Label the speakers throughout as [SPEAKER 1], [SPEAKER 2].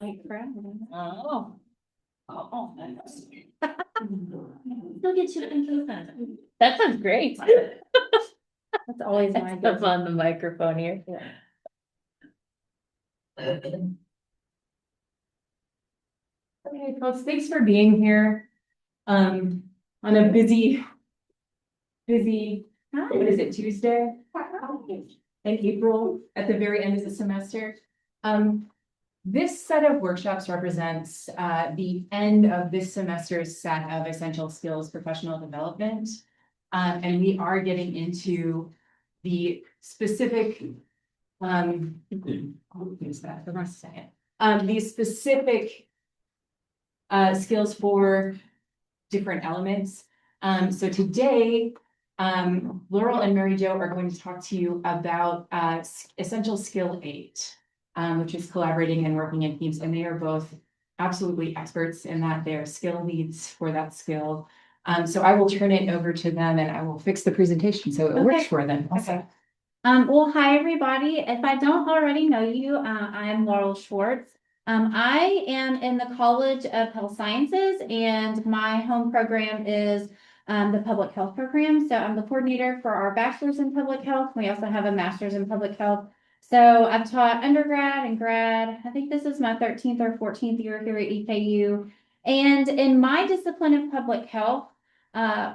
[SPEAKER 1] Like crap.
[SPEAKER 2] Oh. Oh, nice.
[SPEAKER 1] Still get you into that.
[SPEAKER 2] That sounds great.
[SPEAKER 1] That's always my
[SPEAKER 2] Stuff
[SPEAKER 1] go.
[SPEAKER 2] on the microphone here.
[SPEAKER 3] Okay, folks, thanks for being here. On a busy, what is it, Tuesday? In April, at the very end of the semester. This set of workshops represents the end of this semester's set of essential skills professional development. And we are getting into the specific, these specific skills for different elements. So today, Laurel and Mary Jo are going to talk to you about essential skill 8, which is collaborating and working in teams. And they are both absolutely experts in that. They are skill leads for that skill. So I will turn it over to them and I will fix the presentation so it works for them.
[SPEAKER 1] Okay. Well, hi, everybody. If I don't already know you, I'm Laurel Schwartz. I am in the College of Health Sciences and my home program is the public health program. So I'm the coordinator for our bachelor's in public health. We also have a master's in public health. So I've taught undergrad and grad. I think this is my 13th or 14th year here at EKU. And in my discipline of public health,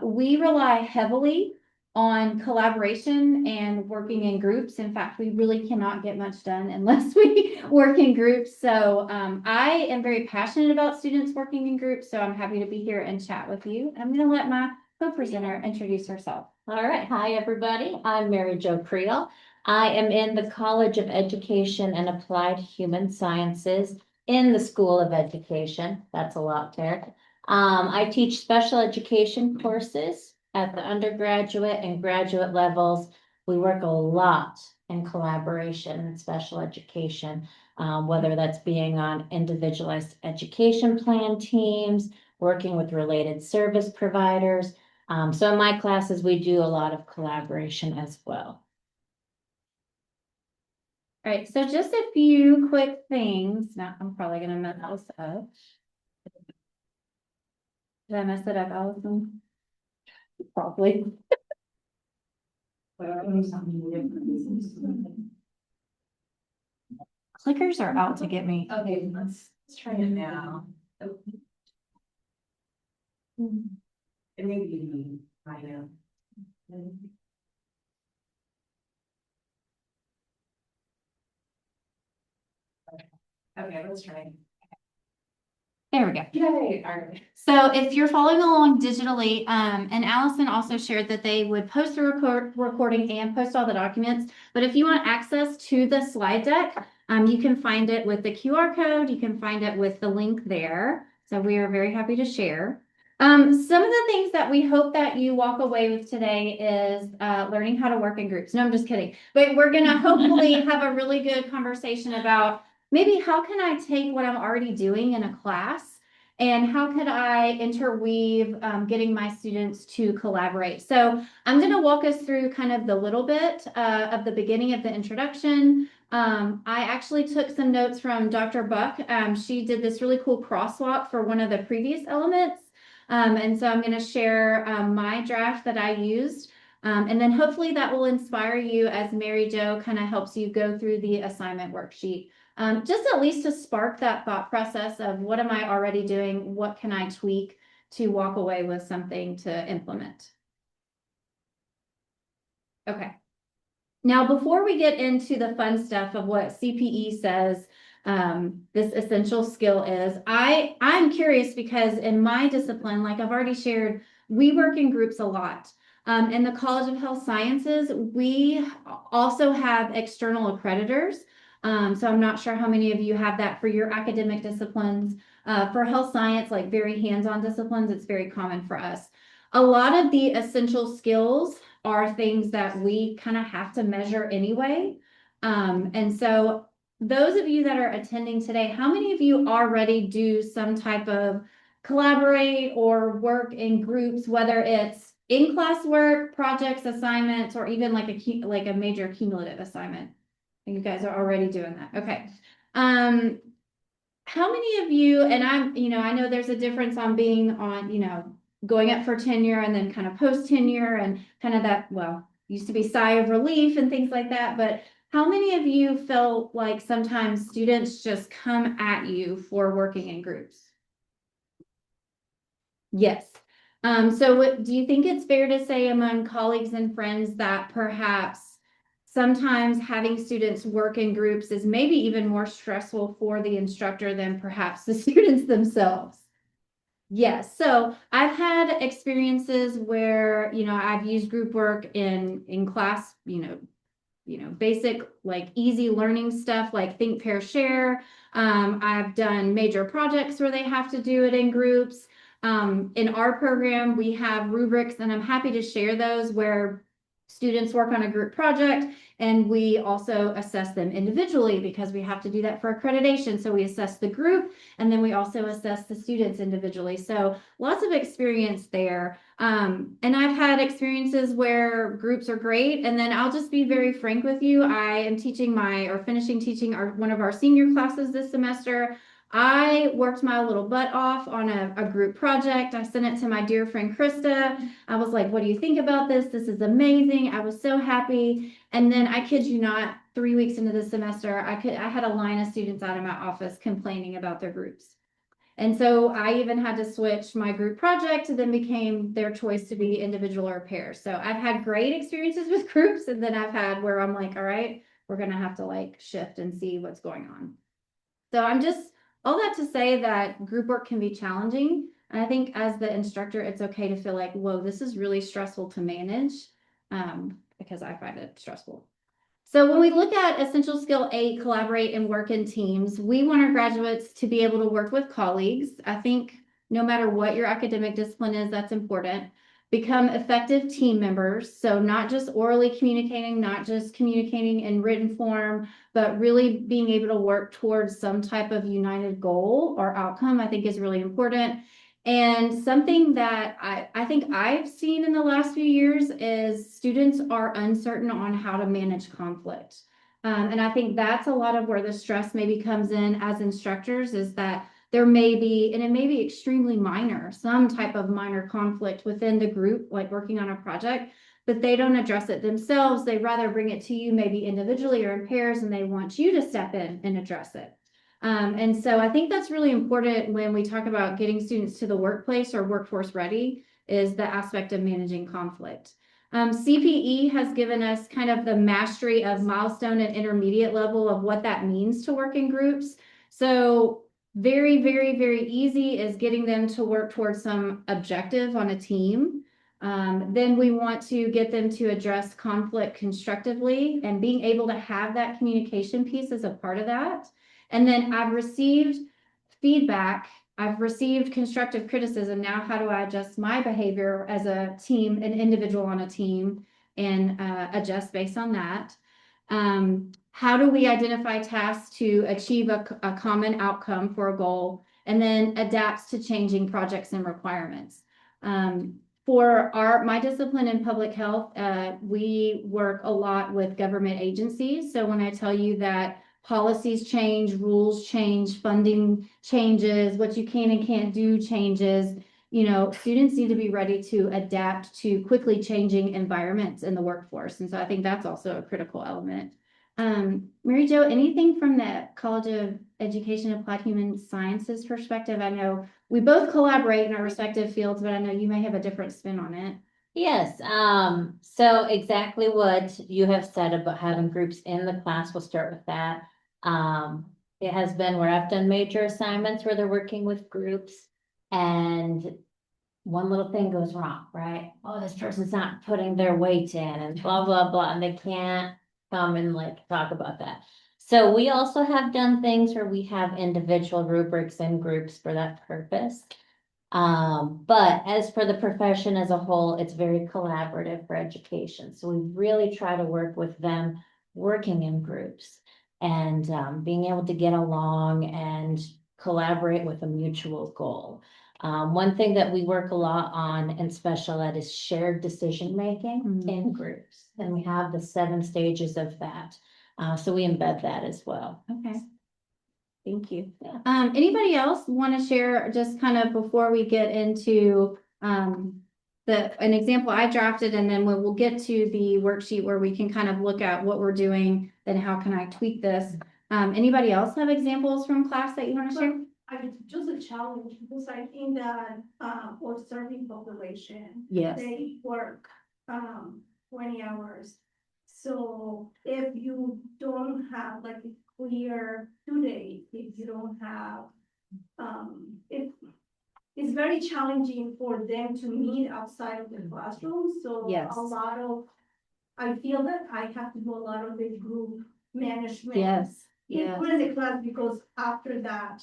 [SPEAKER 1] we rely heavily on collaboration and working in groups. In fact, we really cannot get much done unless we work in groups. So I am very passionate about students working in groups. So I'm happy to be here and chat with you. I'm going to let my co-presenter introduce herself.
[SPEAKER 2] All right. Hi, everybody. I'm Mary Jo Creel. I am in the College of Education and Applied Human Sciences in the School of Education. That's a lot there. I teach special education courses at the undergraduate and graduate levels. We work a lot in collaboration in special education, whether that's being on individualized education plan teams, working with related service providers. So in my classes, we do a lot of collaboration as well.
[SPEAKER 1] All right, so just a few quick things. Now, I'm probably going to mess this up. Did I mess it up, Allison? Probably. Clickers are out to get me.
[SPEAKER 3] Okay, let's try it now. It may be me, I know. Okay, let's try.
[SPEAKER 1] There we go.
[SPEAKER 3] Yay, all right.
[SPEAKER 1] So if you're following along digitally, and Allison also shared that they would post the recording and post all the documents. But if you want access to the slide deck, you can find it with the QR code. You can find it with the link there. So we are very happy to share. Some of the things that we hope that you walk away with today is learning how to work in groups. No, I'm just kidding. But we're going to hopefully have a really good conversation about maybe how can I take what I'm already doing in a class and how could I interweave getting my students to collaborate. So I'm going to walk us through kind of the little bit of the beginning of the introduction. I actually took some notes from Dr. Buck. She did this really cool crosswalk for one of the previous elements. And so I'm going to share my draft that I used. And then hopefully that will inspire you as Mary Jo kind of helps you go through the assignment worksheet. Just at least to spark that thought process of what am I already doing? What can I tweak to walk away with something to implement? Okay. Now, before we get into the fun stuff of what CPE says this essential skill is, I'm curious because in my discipline, like I've already shared, we work in groups a lot. In the College of Health Sciences, we also have external accreditors. So I'm not sure how many of you have that for your academic disciplines. For health science, like very hands-on disciplines, it's very common for us. A lot of the essential skills are things that we kind of have to measure anyway. And so those of you that are attending today, how many of you already do some type of collaborate or work in groups, whether it's in-class work, projects, assignments, or even like a major cumulative assignment? You guys are already doing that. Okay. how many of you, and I know there's a difference on being on, going up for tenure and then kind of post tenure and kind of that, well, used to be sigh of relief and things like that, but how many of you felt like sometimes students just come at you for working in groups? Yes. So do you think it's fair to say among colleagues and friends that perhaps sometimes having students work in groups is maybe even more stressful for the instructor than perhaps the students themselves? Yes. So I've had experiences where, I've used group work in class, basic, like easy learning stuff like think, pair, share. I've done major projects where they have to do it in groups. In our program, we have rubrics, and I'm happy to share those where students work on a group project, and we also assess them individually because we have to do that for accreditation. So we assess the group, and then we also assess the students individually. So lots of experience there. And I've had experiences where groups are great. And then I'll just be very frank with you. I am finishing teaching one of our senior classes this semester. I worked my little butt off on a group project. I sent it to my dear friend Krista. I was like, what do you think about this? This is amazing. I was so happy. And then I kid you not, 3 weeks into the semester, I had a line of students out of my office complaining about their groups. And so I even had to switch my group project to then became their choice to be individual or pair. So I've had great experiences with groups, and then I've had where I'm like, all right, we're gonna have to like shift and see what's going on. So I'm just all that to say that group work can be challenging. And I think as the instructor, it's okay to feel like, whoa, this is really stressful to manage, because I find it stressful. So when we look at essential skill 8, collaborate and work in teams, we want our graduates to be able to work with colleagues. I think no matter what your academic discipline is, that's important. Become effective team members. So not just orally communicating, not just communicating in written form, but really being able to work towards some type of united goal or outcome, I think is really important. And something that I think I've seen in the last few years is students are uncertain on how to manage conflict. And I think that's a lot of where the stress maybe comes in as instructors, is that there may be, and it may be extremely minor, some type of minor conflict within the group, like working on a project, but they don't address it themselves. They rather bring it to you maybe individually or in pairs, and they want you to step in and address it. And so I think that's really important when we talk about getting students to the workplace or workforce ready, is the aspect of managing conflict. CPE has given us kind of the mastery of milestone and intermediate level of what that means to work in groups. So very, very, very easy is getting them to work towards some objective on a team. Then we want to get them to address conflict constructively, and being able to have that communication piece as a part of that. And then I've received feedback, I've received constructive criticism. Now, how do I adjust my behavior as a team, an individual on a team, and adjust based on that? How do we identify tasks to achieve a common outcome for a goal, and then adapts to changing projects and requirements? For my discipline in public health, we work a lot with government agencies. So when I tell you that policies change, rules change, funding changes, what you can and can't do changes, students need to be ready to adapt to quickly changing environments in the workforce. And so I think that's also a critical element. Mary Jo, anything from the College of Education Applied Human Sciences perspective? I know we both collaborate in our respective fields, but I know you may have a different spin on it.
[SPEAKER 2] Yes, so exactly what you have said about having groups in the class, we'll start with that. It has been where I've done major assignments where they're working with groups, and one little thing goes wrong, right? Oh, this person's not putting their weight in and blah, blah, blah, and they can't come and like talk about that. So we also have done things where we have individual rubrics and groups for that purpose. But as for the profession as a whole, it's very collaborative for education. So we really try to work with them working in groups and being able to get along and collaborate with a mutual goal. One thing that we work a lot on in special ed is shared decision making in groups. And we have the 7 stages of that. So we embed that as well.
[SPEAKER 1] Okay. Thank you.
[SPEAKER 2] Yeah.
[SPEAKER 1] Anybody else want to share just kind of before we get into, an example I drafted, and then we'll get to the worksheet where we can kind of look at what we're doing and how can I tweak this. Anybody else have examples from class that you want to share?
[SPEAKER 4] Just a challenge, because I think that, for serving population,
[SPEAKER 1] Yes.
[SPEAKER 4] they work, 20 hours. So if you don't have like a clear due date, if you don't have, it's very challenging for them to meet outside of the classroom, so
[SPEAKER 1] Yes.
[SPEAKER 4] a lot of, I feel that I have to do a lot of the group management.
[SPEAKER 1] Yes. Yeah.
[SPEAKER 4] Including the class, because after that,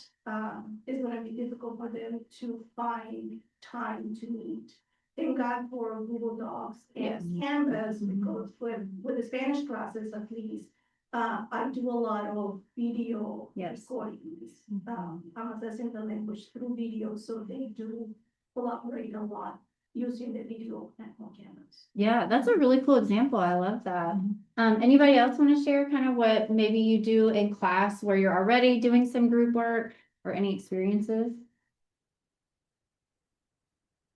[SPEAKER 4] it's gonna be difficult for them to find time to meet. Thank God for Google Docs
[SPEAKER 1] Yes.
[SPEAKER 4] and Canvas, because with the Spanish classes at least, I do a lot of video
[SPEAKER 1] Yes.
[SPEAKER 4] recordings. I'm assessing the language through video, so they do collaborate a lot using the video and on Canvas.
[SPEAKER 1] Yeah, that's a really cool example. I love that. Anybody else want to share kind of what maybe you do in class where you're already doing some group work or any experiences?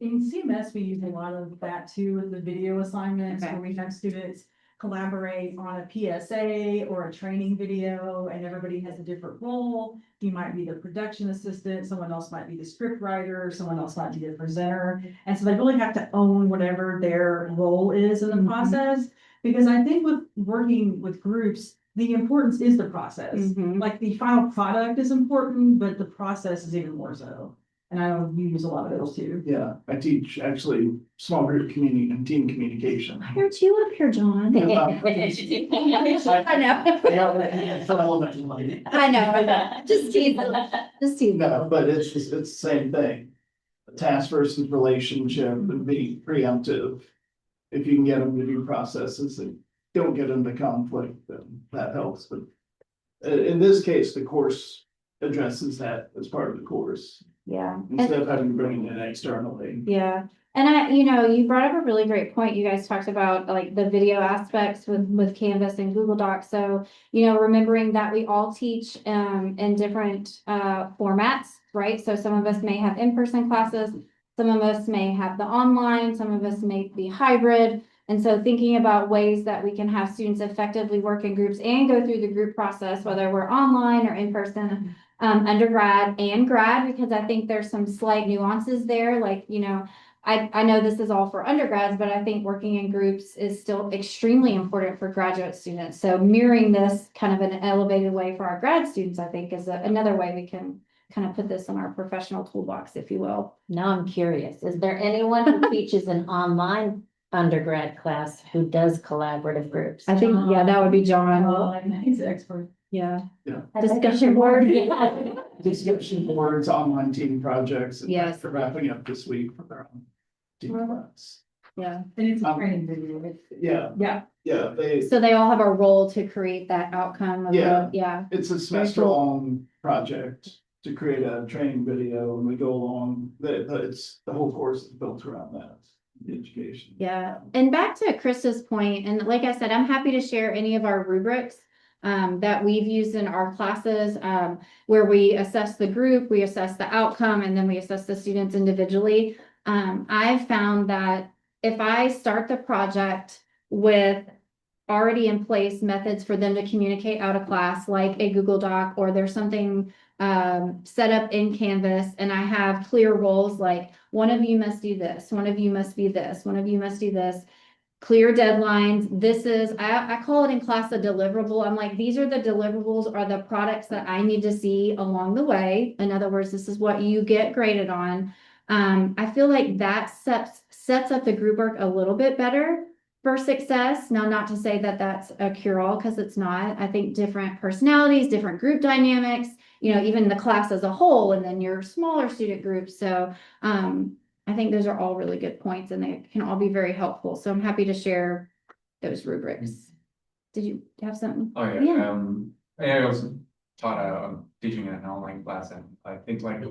[SPEAKER 5] In CMS, we use a lot of that too, with the video assignments,
[SPEAKER 1] Okay.
[SPEAKER 5] where we have students collaborate on a PSA or a training video, and everybody has a different role. You might be the production assistant, someone else might be the script writer, someone else might be the presenter. And so they really have to own whatever their role is in the
[SPEAKER 1] Mhm.
[SPEAKER 5] process. Because I think with working with groups, the importance is the process.
[SPEAKER 1] Mhm.
[SPEAKER 5] Like the final product is important, but the process is even more so. And I know you use a lot of those too.
[SPEAKER 6] Yeah, I teach actually small group community and team communication.
[SPEAKER 1] I heard you up here, John. I know. I know. Just teasing. Just teasing.
[SPEAKER 6] No, but it's the same thing. Task versus relationship and be preemptive. If you can get them to do processes and don't get them to conflict, then that helps, but. In this case, the course addresses that as part of the course,
[SPEAKER 1] Yeah.
[SPEAKER 6] instead of having to bring it in externally.
[SPEAKER 1] Yeah, and you brought up a really great point. You guys talked about like the video aspects with Canvas and Google Docs. So, remembering that we all teach in different formats, right? So some of us may have in-person classes, some of us may have the online, some of us may be hybrid. And so thinking about ways that we can have students effectively work in groups and go through the group process, whether we're online or in person, undergrad and grad, because I think there's some slight nuances there. Like, I know this is all for undergrads, but I think working in groups is still extremely important for graduate students. So mirroring this kind of in an elevated way for our grad students, I think is another way we can kind of put this in our professional toolbox, if you will.
[SPEAKER 2] Now I'm curious, is there anyone who teaches an online undergrad class who does collaborative groups?
[SPEAKER 1] I think, yeah, that would be John.
[SPEAKER 5] He's an expert.
[SPEAKER 1] Yeah.
[SPEAKER 6] Yeah.
[SPEAKER 1] Discussion board.
[SPEAKER 2] Yeah.
[SPEAKER 6] Discussion boards, online team projects. And
[SPEAKER 1] Yes.
[SPEAKER 6] for wrapping up this week for their own team class.
[SPEAKER 1] Yeah.
[SPEAKER 5] And it's a training video.
[SPEAKER 6] Yeah,
[SPEAKER 5] Yeah.
[SPEAKER 6] yeah,
[SPEAKER 1] So they all have a role to create that outcome of
[SPEAKER 6] Yeah.
[SPEAKER 1] yeah.
[SPEAKER 6] it's a semester long project to create a training video and we go along, the whole course is built around that, the education.
[SPEAKER 1] Yeah, and back to Krista's point, and like I said, I'm happy to share any of our rubrics that we've used in our classes, where we assess the group, we assess the outcome, and then we assess the students individually. I've found that if I start the project with already in place methods for them to communicate out of class, like a Google Doc, or there's something set up in Canvas, and I have clear roles like one of you must do this, one of you must be this, one of you must do this, clear deadlines. This is, I call it in class a deliverable. I'm like, these are the deliverables or the products that I need to see along the way. In other words, this is what you get graded on. I feel like that sets up the group work a little bit better for success. Now, not to say that that's a cure-all, because it's not. I think different personalities, different group dynamics, even the class as a whole, and then your smaller student groups. So I think those are all really good points, and they can all be very helpful. So I'm happy to share those rubrics. Did you have something?
[SPEAKER 7] Oh, yeah.
[SPEAKER 1] Yeah.
[SPEAKER 7] I also taught I'm teaching an online class, and I think like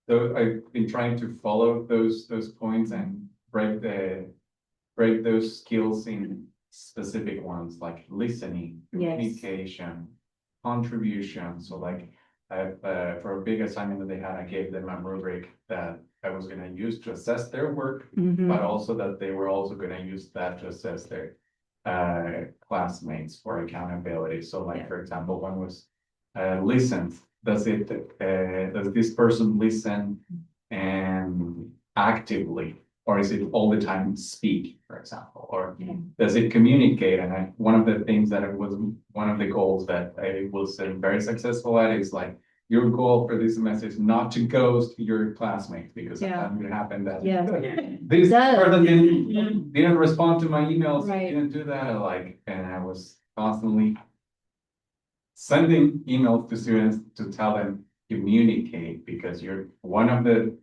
[SPEAKER 7] though I've been trying to follow those points and break those skills in specific ones like listening,
[SPEAKER 1] Yes.
[SPEAKER 7] communication, contribution. So like for a big assignment that they had, I gave them a rubric that I was gonna use to assess their work,
[SPEAKER 1] Mhm.
[SPEAKER 7] but also that they were also gonna use that to assess their classmates for accountability. So like, for example, one was listen. Does this person listen and actively, or is it all the time speak, for example, or does it communicate? And one of the things that it was one of the goals that I was very successful at is like, your goal for this semester is not to ghost your classmates, because
[SPEAKER 1] Yeah.
[SPEAKER 7] sometimes it happened that
[SPEAKER 1] Yeah.
[SPEAKER 7] this
[SPEAKER 1] Does.
[SPEAKER 7] person didn't respond to my emails,
[SPEAKER 1] Right.
[SPEAKER 7] didn't do that, and I was constantly sending emails to students to tell them communicate, because you're one of the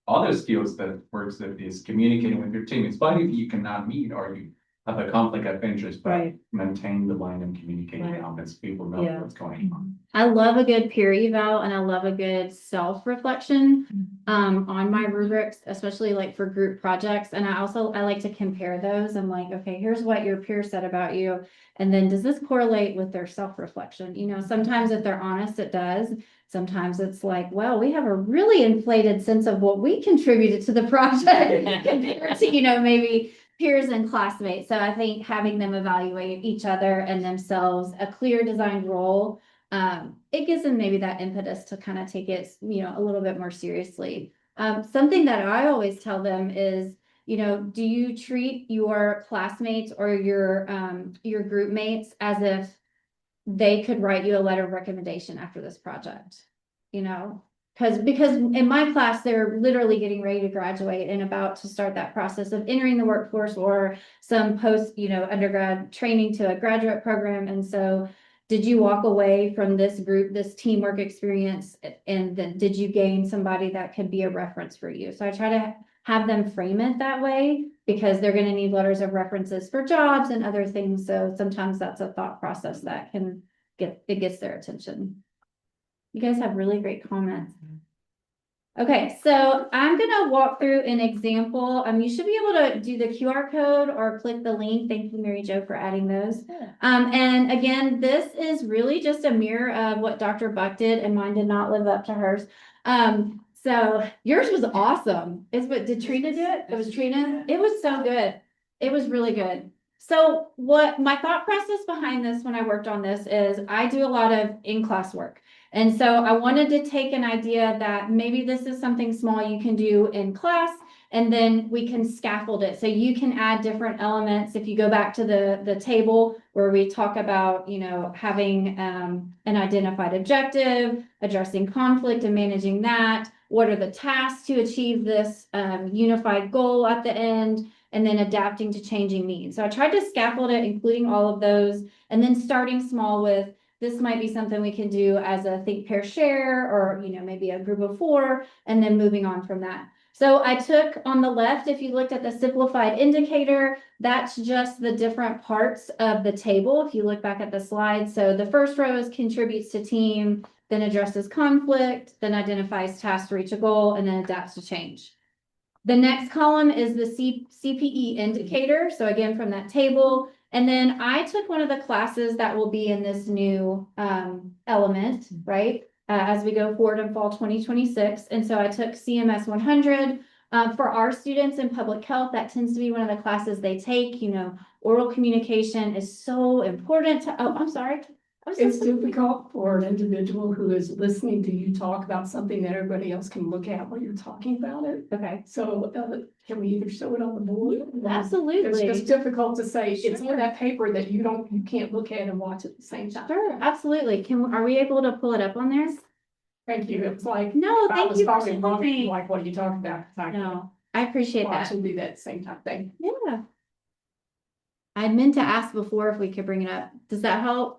[SPEAKER 7] other skills that works that is communicating with your team. It's fine if you cannot meet or you have a conflict of interest, but
[SPEAKER 1] Right.
[SPEAKER 7] maintain the line and communicate
[SPEAKER 1] Right.
[SPEAKER 7] comments. People know
[SPEAKER 1] Yeah.
[SPEAKER 7] what's going on.
[SPEAKER 1] I love a good peer eval and I love a good self-reflection on my rubrics, especially like for group projects. And I like to compare those. I'm like, okay, here's what your peer said about you. And then does this correlate with their self-reflection? You know, sometimes if they're honest, it does. Sometimes it's like, well, we have a really inflated sense of what we contributed to the project compared to, you know, maybe peers and classmates. So I think having them evaluate each other and themselves, a clear designed role, it gives them maybe that impetus to kind of take it, you know, a little bit more seriously. Something that I always tell them is, you know, do you treat your classmates or your group mates as if they could write you a letter of recommendation after this project? You know, because in my class, they're literally getting ready to graduate and about to start that process of entering the workforce or some post, you know, undergrad training to a graduate program. And so did you walk away from this group, this teamwork experience, and then did you gain somebody that could be a reference for you? So I try to have them frame it that way because they're going to need letters of references for jobs and other things. So sometimes that's a thought process that gets their attention. You guys have really great comments. Okay, so I'm gonna walk through an example. You should be able to do the QR code or click the link. Thank you, Mary Jo, for adding those. And again, this is really just a mirror of what Dr. Buck did, and mine did not live up to hers. So yours was awesome. Did Trina do it? It was Trina. It was so good. It was really good. So what my thought process behind this when I worked on this is I do a lot of in-class work. And so I wanted to take an idea that maybe this is something small you can do in class, and then we can scaffold it. So you can add different elements. If you go back to the table where we talk about, you know, having an identified objective, addressing conflict and managing that, what are the tasks to achieve this unified goal at the end, and then adapting to changing needs. So I tried to scaffold it, including all of those, and then starting small with this might be something we can do as a think, pair, share, or, you know, maybe a group of 4, and then moving on from that. So I took on the left, if you looked at the simplified indicator, that's just the different parts of the table. If you look back at the slide, so the first row is contributes to team, then addresses conflict, then identifies tasks to reach a goal, and then adapts to change. The next column is the CPE indicator. So again, from that table. And then I took one of the classes that will be in this new element, right? As we go forward in fall 2026. And so I took CMS 100. For our students in public health, that tends to be one of the classes they take. You know, oral communication is so important to, oh, I'm sorry.
[SPEAKER 8] It's difficult for an individual who is listening to you talk about something that everybody else can look at while you're talking about it.
[SPEAKER 1] Okay.
[SPEAKER 8] So can we either show it on the board?
[SPEAKER 1] Absolutely.
[SPEAKER 8] It's just difficult to say, it's on that paper that you can't look at and watch at the same time.
[SPEAKER 1] Sure, absolutely. Are we able to pull it up on there?
[SPEAKER 8] Thank you. It was like.
[SPEAKER 1] No,
[SPEAKER 8] I
[SPEAKER 1] thank
[SPEAKER 8] was
[SPEAKER 1] you for
[SPEAKER 8] talking wrong,
[SPEAKER 1] sharing.
[SPEAKER 8] like what you talked about.
[SPEAKER 1] No, I appreciate
[SPEAKER 8] Watch
[SPEAKER 1] that.
[SPEAKER 8] and do that at the same time thing.
[SPEAKER 1] Yeah. I meant to ask before if we could bring it up. Does that help?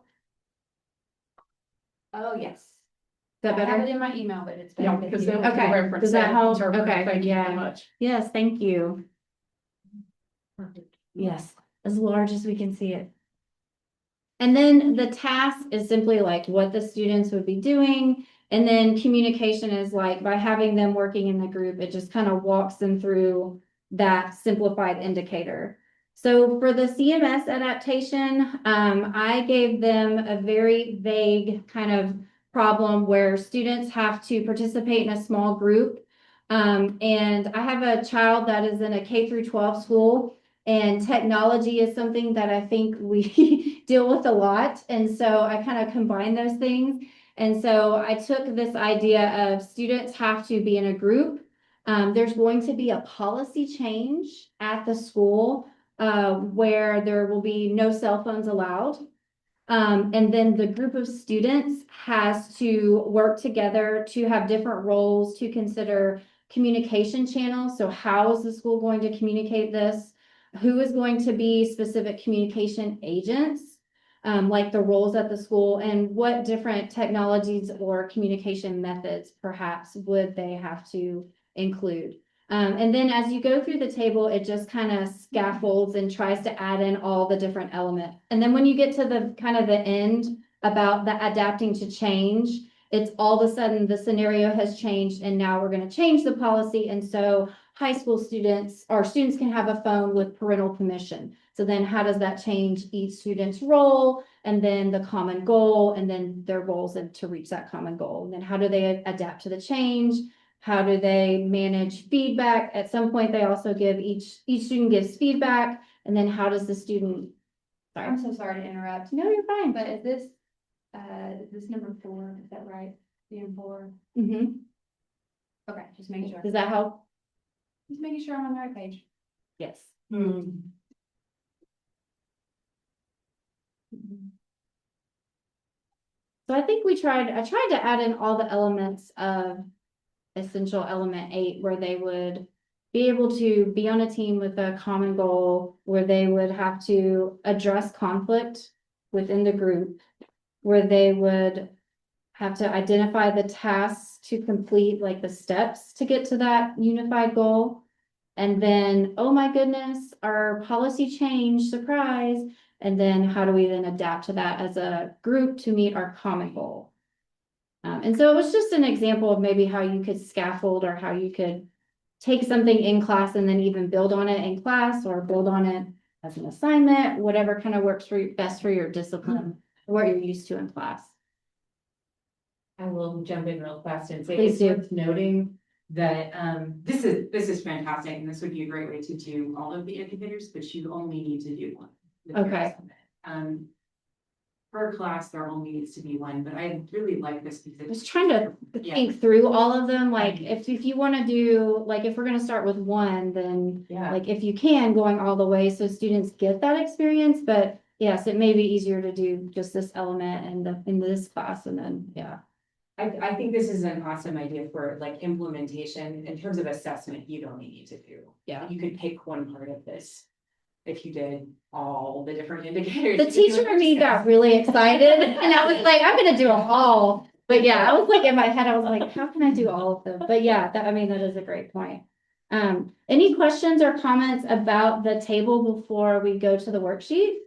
[SPEAKER 9] Oh, yes.
[SPEAKER 1] Is that
[SPEAKER 9] I have
[SPEAKER 1] better?
[SPEAKER 9] it in my email, but it's.
[SPEAKER 8] Yeah,
[SPEAKER 9] better
[SPEAKER 8] because
[SPEAKER 9] if you-
[SPEAKER 8] then we can
[SPEAKER 1] Okay.
[SPEAKER 8] reference
[SPEAKER 1] Does that
[SPEAKER 8] that.
[SPEAKER 1] help?
[SPEAKER 8] interpret.
[SPEAKER 1] Okay,
[SPEAKER 8] Thank you
[SPEAKER 1] yeah.
[SPEAKER 8] very much.
[SPEAKER 1] Yes, thank you. Yes, as large as we can see it. And then the task is simply like what the students would be doing. And then communication is like by having them working in the group, it just kind of walks them through that simplified indicator. So for the CMS adaptation, I gave them a very vague kind of problem where students have to participate in a small group. And I have a child that is in a K through 12 school, and technology is something that I think we deal with a lot. And so I kind of combine those things. And so I took this idea of students have to be in a group. There's going to be a policy change at the school where there will be no cell phones allowed. And then the group of students has to work together to have different roles to consider communication channels. So how is the school going to communicate this? Who is going to be specific communication agents? Like the roles at the school, and what different technologies or communication methods perhaps would they have to include? And then as you go through the table, it just kind of scaffolds and tries to add in all the different elements. And then when you get to the kind of the end about the adapting to change, it's all of a sudden the scenario has changed and now we're going to change the policy. And so high school students or students can have a phone with parental permission. So then how does that change each student's role, and then the common goal, and then their roles to reach that common goal? And then how do they adapt to the change? How do they manage feedback? At some point, they also give each student gives feedback, and then how does the student? Sorry.
[SPEAKER 9] I'm so sorry to interrupt.
[SPEAKER 1] No, you're fine.
[SPEAKER 9] But is this number 4, is that right? Being 4?
[SPEAKER 1] Mhm.
[SPEAKER 9] Okay, just making sure.
[SPEAKER 1] Does that help?
[SPEAKER 9] Just making sure I'm on the right page.
[SPEAKER 1] Yes. So I think I tried to add in all the elements of essential element 8, where they would be able to be on a team with a common goal, where they would have to address conflict within the group, where they would have to identify the tasks to complete, like the steps to get to that unified goal. And then, oh my goodness, our policy change, surprise. And then how do we then adapt to that as a group to meet our common goal? And so it was just an example of maybe how you could scaffold, or how you could take something in class and then even build on it in class, or build on it as an assignment, whatever kind of works best for your discipline, what you're used to in class.
[SPEAKER 3] I will jump in real fast and say
[SPEAKER 1] Please
[SPEAKER 3] it's
[SPEAKER 1] do.
[SPEAKER 3] worth noting that this is fantastic, and this would be a great way to do all of the indicators, but you only need to do one. with your
[SPEAKER 1] Okay.
[SPEAKER 3] estimate. Per class, there only needs to be one, but I really like this
[SPEAKER 1] I
[SPEAKER 3] because
[SPEAKER 1] was trying to
[SPEAKER 3] Yeah.
[SPEAKER 1] think through all of them, like if you want to do, like if we're gonna start with one, then
[SPEAKER 3] yeah,
[SPEAKER 1] like if you can, going all the way so students get that experience. But yes, it may be easier to do just this element in this class, and then, yeah.
[SPEAKER 3] I think this is an awesome idea for like implementation. In terms of assessment, you don't need to do.
[SPEAKER 1] Yeah.
[SPEAKER 3] You could pick one part of this if you did all the different indicators.
[SPEAKER 1] The teacher in me got really excited, and I was like, I'm gonna do them all. But yeah, I was like, in my head, I was like, how can I do all of them? But yeah, that is a great point. Any questions or comments about the table before we go to the worksheet?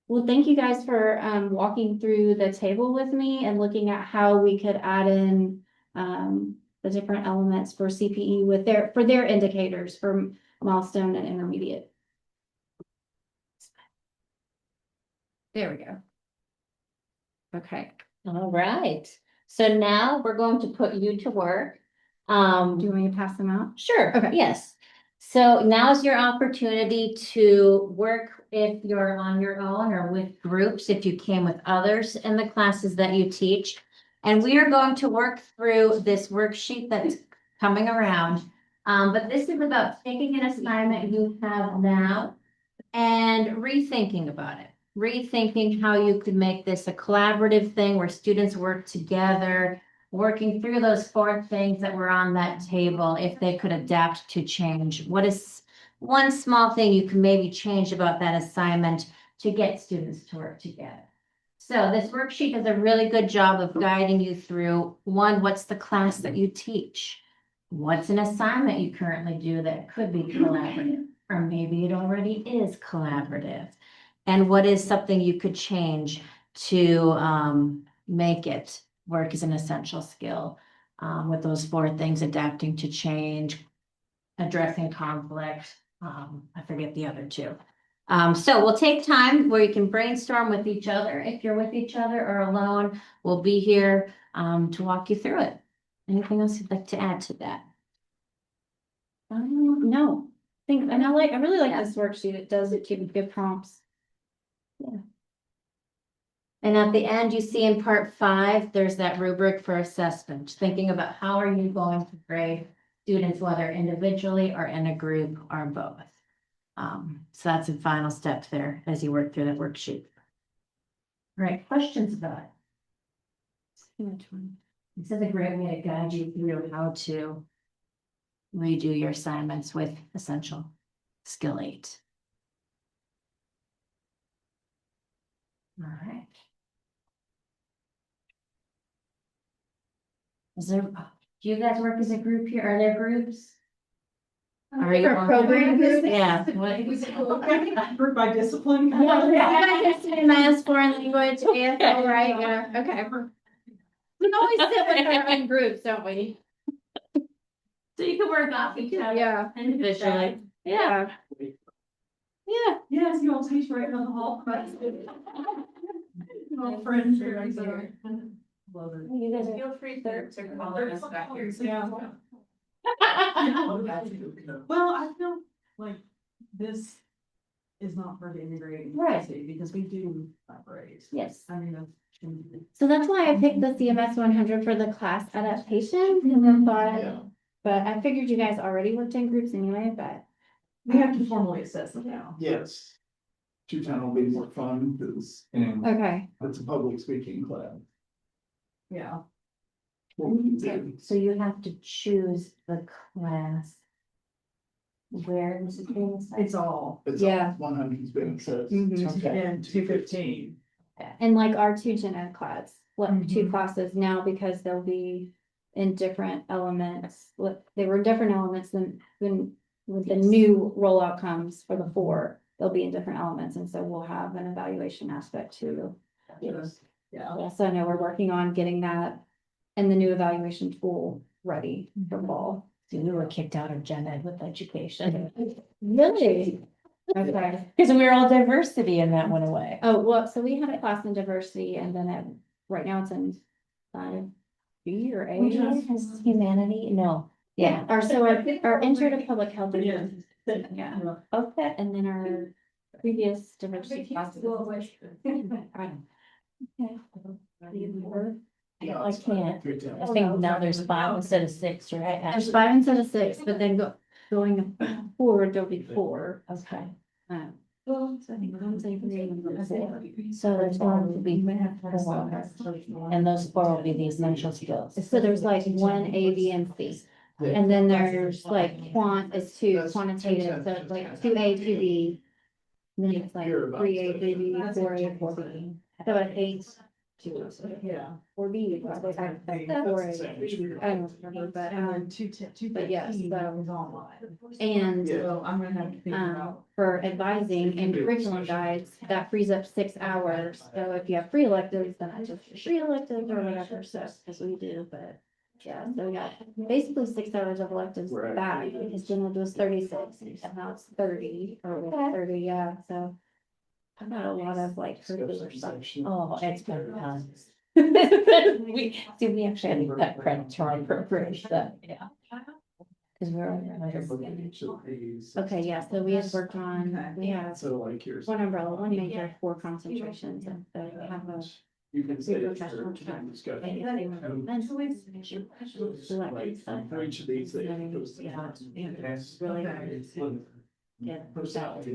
[SPEAKER 1] Well, thank you guys for walking through the table with me and looking at how we could add in the different elements for CPE with their indicators for milestone and intermediate. There we go. Okay,
[SPEAKER 2] All right. So now we're going to put you to work.
[SPEAKER 1] do you want me to pass them out?
[SPEAKER 2] Sure,
[SPEAKER 1] Okay.
[SPEAKER 2] yes. So now's your opportunity to work if you're on your own or with groups, if you came with others in the classes that you teach. And we are going to work through this worksheet that's coming around. But this is about taking an assignment you have now and rethinking about it. Rethinking how you could make this a collaborative thing where students work together, working through those 4 things that were on that table, if they could adapt to change. What is one small thing you can maybe change about that assignment to get students to work together? So this worksheet does a really good job of guiding you through, one, what's the class that you teach? What's an assignment you currently do that could be collaborative? Or maybe it already is collaborative. And what is something you could change to make it work as an essential skill with those 4 things: adapting to change, addressing conflict. I forget the other two. So we'll take time where you can brainstorm with each other. If you're with each other or alone, we'll be here to walk you through it. Anything else you'd like to add to that?
[SPEAKER 1] No, and I really like
[SPEAKER 2] Yeah.
[SPEAKER 1] this worksheet. It does give good prompts.
[SPEAKER 2] And at the end, you see in part 5, there's that rubric for assessment, thinking about how are you going to grade students, whether individually or in a group or both. So that's the final step there as you work through that worksheet. All right, questions about it? This is a great way to guide you through how to redo your assignments with Essential Skill 8. All right. Do you guys work as a group here? Are there groups? Are you
[SPEAKER 1] For
[SPEAKER 2] on-
[SPEAKER 1] program groups?
[SPEAKER 2] Yeah.
[SPEAKER 5] Group by discipline.
[SPEAKER 1] Math, foreign language, ASL, right? Yeah, okay. We always sit with our own groups, don't we?
[SPEAKER 2] So you can work off each other
[SPEAKER 1] Yeah.
[SPEAKER 2] individually. Yeah. Yeah.
[SPEAKER 5] Yes, you all teach right down the hall. All friends are right there. Love it.
[SPEAKER 2] You guys are.
[SPEAKER 3] Feel free to call us back here.
[SPEAKER 5] Yeah. Well, I feel like this is not for the integrating.
[SPEAKER 2] Right.
[SPEAKER 5] Because we do operate.
[SPEAKER 2] Yes.
[SPEAKER 5] I mean,
[SPEAKER 1] So that's why I picked the CMS 100 for the class adaptation and then thought, but I figured you guys already worked in groups anyway, but.
[SPEAKER 5] we have to formally assess them now.
[SPEAKER 6] Yes. 210 will be more fun because
[SPEAKER 7] And
[SPEAKER 1] Okay.
[SPEAKER 6] it's a public speaking class.
[SPEAKER 5] Yeah.
[SPEAKER 2] So you have to choose the class. Where this is being assessed.
[SPEAKER 5] It's all.
[SPEAKER 6] It's
[SPEAKER 1] Yeah.
[SPEAKER 6] 100's been assessed.
[SPEAKER 1] Mhm.
[SPEAKER 2] Okay.
[SPEAKER 5] And 215.
[SPEAKER 1] And like our two gen ed class, what two
[SPEAKER 5] Mhm.
[SPEAKER 1] classes now because they'll be in different elements. They were different elements than when with the new rollout comes for the 4, they'll be in different elements. And so we'll have an evaluation aspect too.
[SPEAKER 5] Yes. Yeah.
[SPEAKER 1] Yeah, so I know we're working on getting that and the new evaluation tool ready for fall.
[SPEAKER 2] See, we were kicked out of gen ed with education.
[SPEAKER 1] Really? Okay.
[SPEAKER 2] Because we were all diversity and that went away.
[SPEAKER 1] Oh, well, so we had a class in diversity and then right now it's in B or A.
[SPEAKER 2] Which one has humanity? No. Yeah.
[SPEAKER 1] Or so our intro to public health. is-
[SPEAKER 5] Yeah.
[SPEAKER 1] Yeah,
[SPEAKER 2] Okay.
[SPEAKER 1] and then our previous diversity classes.
[SPEAKER 6] Yeah,
[SPEAKER 2] I can't.
[SPEAKER 6] Good time.
[SPEAKER 2] I think now there's 5 instead of 6, right?
[SPEAKER 1] There's 5 instead of 6, but then going forward, there'll be 4.
[SPEAKER 2] Okay.
[SPEAKER 1] So I think Wednesday, Thursday, and Friday.
[SPEAKER 2] So there's going to be 4, and those 4 will be the essential skills.
[SPEAKER 1] So there's like 1 A, B, and C. And then there's like quant is 2 quantitative, so it's like 2A, 2B. Then it's like 3A, 3B, 4A, 4B. So it's 8.
[SPEAKER 5] Yeah.
[SPEAKER 1] 4B. 4A. I don't remember, but,
[SPEAKER 5] And then 210.
[SPEAKER 1] but yes, so-
[SPEAKER 5] is online.
[SPEAKER 1] and,
[SPEAKER 5] So I'm gonna have to figure out.
[SPEAKER 1] for advising and curriculum guides, that frees up 6 hours. So if you have free electives, then I just free electives or whatever, so, as we do, but. Yeah, so we got basically 6 hours of electives
[SPEAKER 6] Right.
[SPEAKER 1] back, because general was 36, and now it's 30, or 30, yeah, so. I've got a lot of like curricular stuff.
[SPEAKER 2] Oh, it's been fun. We actually had to cut credit to our appropriation stuff, yeah. Because we're.
[SPEAKER 1] Okay, yeah, so we had worked on, we have
[SPEAKER 6] So like here's.
[SPEAKER 1] 1 umbrella, 1 major, 4 concentrations, and so we have a.
[SPEAKER 6] You can say.
[SPEAKER 1] Professional track.
[SPEAKER 6] Discussion. For each of these, they goes to.
[SPEAKER 1] Really hard. Get that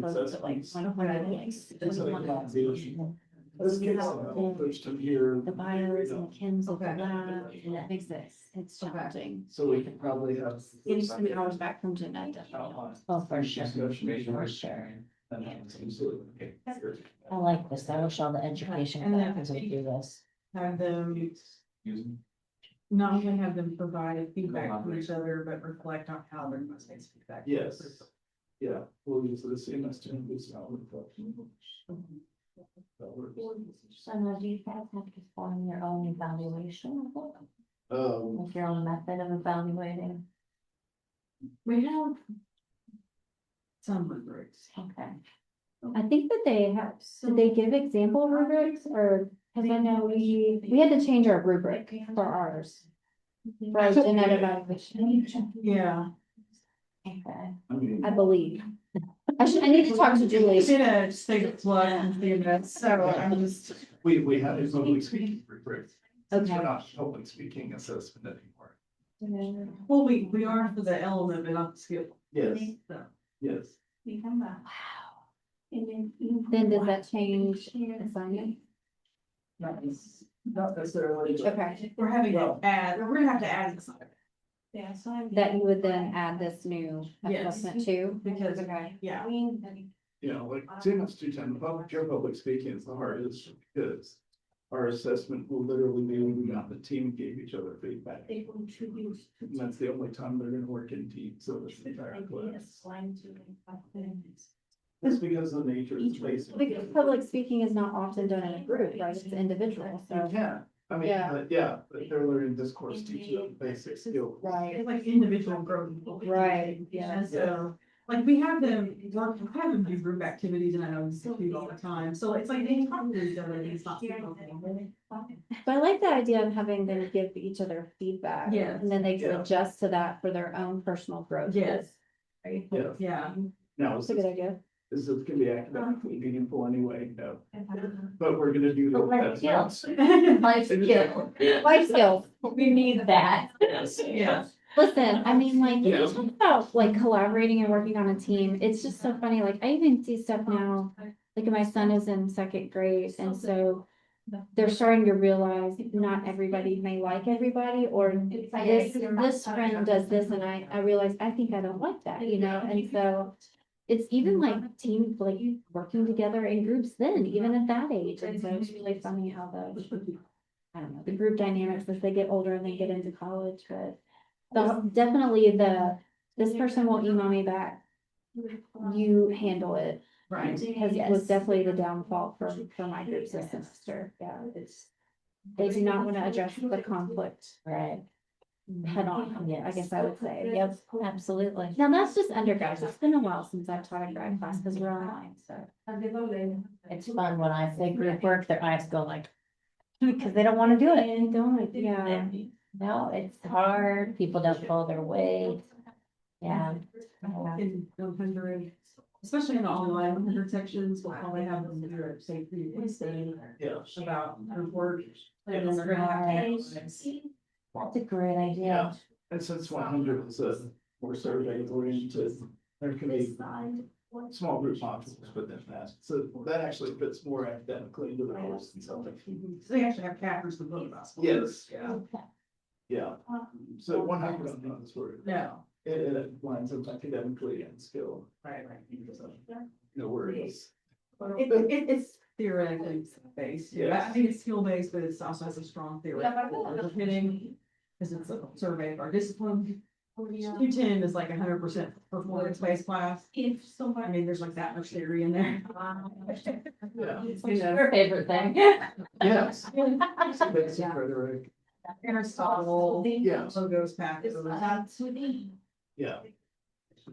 [SPEAKER 1] close to like 100, like,
[SPEAKER 6] It's like
[SPEAKER 1] 21.
[SPEAKER 6] not the- This
[SPEAKER 1] You
[SPEAKER 6] gets
[SPEAKER 1] have
[SPEAKER 6] pushed in here.
[SPEAKER 1] the bios and the chems of the
[SPEAKER 5] Okay.
[SPEAKER 1] lab, and that makes it's
[SPEAKER 5] Okay.
[SPEAKER 1] challenging.
[SPEAKER 6] So we can probably have.
[SPEAKER 1] Getting some hours back from gen ed.
[SPEAKER 2] Oh, for sure,
[SPEAKER 6] Discussion.
[SPEAKER 2] for sure.
[SPEAKER 6] Okay.
[SPEAKER 2] I like this. I wish all the education
[SPEAKER 5] And then-
[SPEAKER 2] classes would do this.
[SPEAKER 5] Have them, not only have them provide feedback to each other, but reflect on how their classmates feedback.
[SPEAKER 6] Yes. Yeah, we'll use the CMS to use our reflection. That works.
[SPEAKER 2] So now do you guys have to form your own evaluation?
[SPEAKER 6] Um,
[SPEAKER 2] Like your own method of evaluating? We have,
[SPEAKER 5] Some rubrics.
[SPEAKER 2] okay.
[SPEAKER 1] I think that they have, did they give example rubrics or, cause I know we had to change our rubric for ours. For our genetic evaluation.
[SPEAKER 5] Yeah.
[SPEAKER 2] Okay.
[SPEAKER 6] I mean,
[SPEAKER 1] I believe. I need to talk to Julie.
[SPEAKER 5] It's in a state of flux and things, so I'm just.
[SPEAKER 6] we had a public speaking rubric. Since
[SPEAKER 1] Okay.
[SPEAKER 6] we're not public speaking assessment anymore.
[SPEAKER 5] Well, we are for the element, but not the skill.
[SPEAKER 6] Yes,
[SPEAKER 5] So.
[SPEAKER 6] yes.
[SPEAKER 1] Wow. Then does that change assignment?
[SPEAKER 5] Not necessarily. but
[SPEAKER 1] Okay,
[SPEAKER 5] We're having to add, we're gonna have to add this.
[SPEAKER 1] that you would then add this new
[SPEAKER 5] Yes.
[SPEAKER 1] assessment too?
[SPEAKER 5] Because,
[SPEAKER 1] Okay.
[SPEAKER 5] yeah,
[SPEAKER 6] You know, like CMS 210, pure public speaking is the hardest because our assessment will literally be when we got the team gave each other feedback. And that's the only time they're gonna work in teams, so this entire class. It's because of the nature of the space.
[SPEAKER 1] Because public speaking is not often done in a group, right? It's individual,
[SPEAKER 6] You
[SPEAKER 1] so.
[SPEAKER 6] can, I mean,
[SPEAKER 1] Yeah.
[SPEAKER 6] but they're learning discourse, teaching them basic skills.
[SPEAKER 1] Right,
[SPEAKER 5] it's like individual growth.
[SPEAKER 1] right, yeah.
[SPEAKER 5] And so, like, we have them work, we have them do group activities, and I know this is all the time, so it's like they talk to each other, and it's not.
[SPEAKER 1] But I like the idea of having them give each other feedback.
[SPEAKER 5] Yes.
[SPEAKER 1] And then they can
[SPEAKER 6] Yeah.
[SPEAKER 1] adjust to that for their own personal growth.
[SPEAKER 5] Yes.
[SPEAKER 1] Right?
[SPEAKER 6] Yeah,
[SPEAKER 5] Yeah.
[SPEAKER 6] now,
[SPEAKER 1] That's a good idea.
[SPEAKER 6] this is gonna be academically meaningful anyway, no, but we're gonna do.
[SPEAKER 2] But life
[SPEAKER 6] assessments.
[SPEAKER 2] Life skill.
[SPEAKER 1] Life skills.
[SPEAKER 2] We need that.
[SPEAKER 5] Yeah.
[SPEAKER 1] Listen, I mean, like, you
[SPEAKER 6] Yeah.
[SPEAKER 1] talk about like collaborating and working on a team. It's just so funny. Like, I even see stuff now. Like, my son is in second grade, and so they're starting to realize not everybody may like everybody, or this friend does this, and I realize I think I don't like that, you know, and so. It's even like teams like working together in groups then, even at that age, and so it's really funny how I don't know, the group dynamics as they get older and they get into college, but. Definitely this person will email me back. You handle it,
[SPEAKER 5] Right.
[SPEAKER 1] because it was definitely the downfall for my group this semester, yeah, it's. They do not want to address the conflict
[SPEAKER 2] Right.
[SPEAKER 1] head on, I guess I would say, yep.
[SPEAKER 2] Absolutely.
[SPEAKER 1] Now, that's just undergrads, it's been a while since I've taught a grad class, because we're online, so.
[SPEAKER 2] It's fun when I say group work, their eyes go like, because they don't want to do it.
[SPEAKER 1] And don't, yeah.
[SPEAKER 2] No, it's hard. People don't pull their weight. Yeah.
[SPEAKER 5] In 100, especially in the online 100 sections, we'll probably have them do a safety study
[SPEAKER 6] Yeah.
[SPEAKER 5] about group work. And then they're gonna have to.
[SPEAKER 2] That's a great idea.
[SPEAKER 6] Yeah, and since 100 is a more survey oriented, there can be small group modules within that. So that actually fits more academically into the course and stuff.
[SPEAKER 5] So they actually have chapters to vote about.
[SPEAKER 6] Yes,
[SPEAKER 5] Yeah.
[SPEAKER 6] yeah. So 100 on this word.
[SPEAKER 5] No.
[SPEAKER 6] It lines up academically and skill.
[SPEAKER 5] Right.
[SPEAKER 6] So, no worries.
[SPEAKER 5] It's theoretically based, yeah, I think it's skill based, but it's also has a strong theoretical underpinning. Because it's a survey of our discipline. 210 is like 100% performance based class. I mean, there's like that much theory in there.
[SPEAKER 6] Yeah.
[SPEAKER 2] Your favorite thing.
[SPEAKER 6] Yes. Basic rhetoric.
[SPEAKER 5] Aristotle.
[SPEAKER 6] Yeah.
[SPEAKER 5] Logos package.
[SPEAKER 6] Yeah.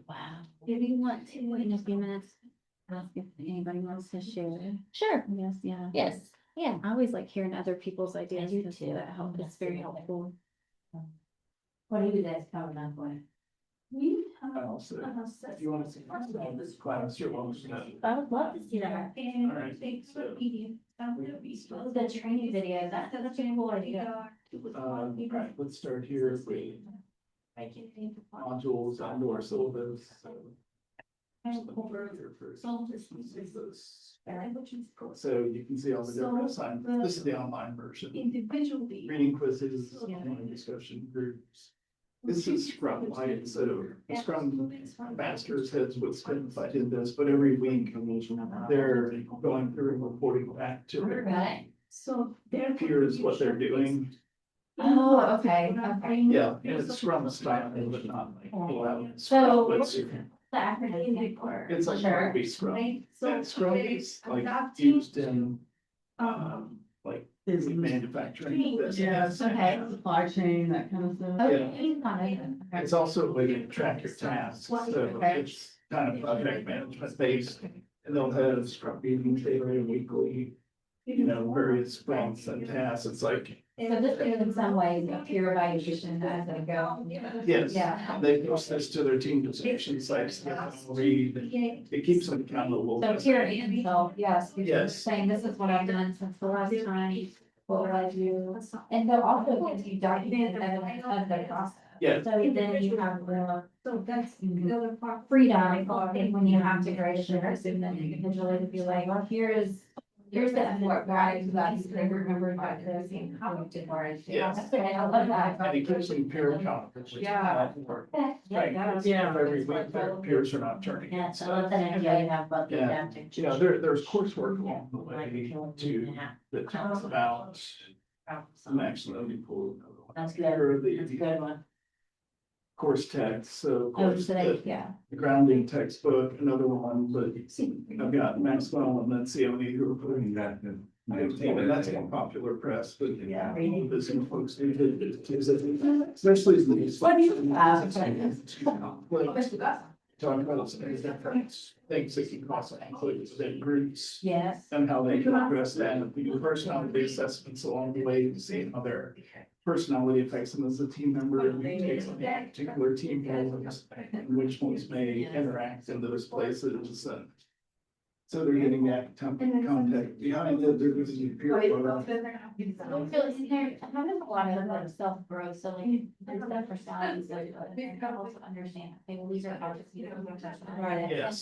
[SPEAKER 2] Wow.
[SPEAKER 1] If you want to, in a few minutes, ask if anybody wants to share.
[SPEAKER 2] Sure.
[SPEAKER 1] Yes, yeah.
[SPEAKER 2] Yes. Yeah.
[SPEAKER 1] I always like hearing other people's ideas.
[SPEAKER 2] do
[SPEAKER 1] because
[SPEAKER 2] too.
[SPEAKER 1] That help, it's very helpful.
[SPEAKER 2] What are you guys coming up with?
[SPEAKER 6] Also, if you want to see this class, you're welcome to.
[SPEAKER 2] I would love to see that.
[SPEAKER 6] All right, so,
[SPEAKER 2] The training video, that's such a cool idea.
[SPEAKER 6] right, let's start here with modules and/or syllabus. So you can see all the different assignments. This is the online version.
[SPEAKER 4] Individually.
[SPEAKER 6] Reading quizzes, online discussion groups. This is Scrum, right? So the Scrum masters heads would spend if I did this, but every week they're going through and reporting back to their
[SPEAKER 2] Right.
[SPEAKER 4] So their
[SPEAKER 6] peers what they're doing.
[SPEAKER 2] Oh, okay, okay.
[SPEAKER 6] Yeah, and it's Scrum style, but not like.
[SPEAKER 2] So-
[SPEAKER 1] The acronym for.
[SPEAKER 6] It's like
[SPEAKER 2] Sure.
[SPEAKER 6] rugby Scrum.
[SPEAKER 4] Right, so.
[SPEAKER 6] And Scrum is like
[SPEAKER 4] adapting,
[SPEAKER 6] used in like
[SPEAKER 5] Business.
[SPEAKER 6] manufacturing. business.
[SPEAKER 1] Okay.
[SPEAKER 5] Supply chain, that kind of stuff.
[SPEAKER 1] Okay.
[SPEAKER 6] It's also a way to track your tasks, so
[SPEAKER 1] Okay.
[SPEAKER 6] it's kind of project management based. And they'll have scrum meetings daily, weekly, various sprints and tasks. It's like,
[SPEAKER 1] So this is in some ways a peer evaluation as they go.
[SPEAKER 6] yes,
[SPEAKER 1] Yeah.
[SPEAKER 6] they post this to their team discussion sites, they can read, it keeps them accountable.
[SPEAKER 1] So peer info, yes.
[SPEAKER 6] Yes.
[SPEAKER 1] Saying this is what I've done since the last time, what will I do? And they'll also give you documented evidence of their process.
[SPEAKER 6] Yeah.
[SPEAKER 1] So then you have more freedom when you have to grade yours and then you can visually be like, well, here's the evidence why that's they remembered by this and how it did more.
[SPEAKER 6] Yes.
[SPEAKER 1] I love that.
[SPEAKER 6] And it keeps them peer accountable.
[SPEAKER 1] Yeah.
[SPEAKER 6] Right.
[SPEAKER 5] Yeah.
[SPEAKER 6] Every week their peers are not turning. in,
[SPEAKER 2] Yes, I
[SPEAKER 6] so,
[SPEAKER 2] love that idea you have about the
[SPEAKER 6] Yeah.
[SPEAKER 2] adaptive.
[SPEAKER 6] there's coursework along the way too, that talks about maximum pool.
[SPEAKER 2] That's good.
[SPEAKER 6] Or
[SPEAKER 2] That's a
[SPEAKER 6] the
[SPEAKER 2] good one.
[SPEAKER 6] course text, so of
[SPEAKER 2] Oh,
[SPEAKER 6] course,
[SPEAKER 2] so they,
[SPEAKER 6] the
[SPEAKER 2] yeah.
[SPEAKER 6] grounding textbook, another one, but I've got Maxwell and then COE who are putting that in. And that's more popular press, but
[SPEAKER 2] Yeah.
[SPEAKER 6] business folks do, especially as the.
[SPEAKER 2] What do you
[SPEAKER 6] Talk about some different things that can cause conflict within groups
[SPEAKER 2] Yes.
[SPEAKER 6] and how they can address that, and do personality assessments along the way to see how their personality affects them as a team member, and who takes on particular team roles, and which ones may interact in those places, and so they're getting that contact behind it, they're using peer.
[SPEAKER 2] I feel like there, having a lot of like self growth, so like, there's stuff for salaries, like, also understand, okay, well, these are how to see. Right.
[SPEAKER 6] Yes.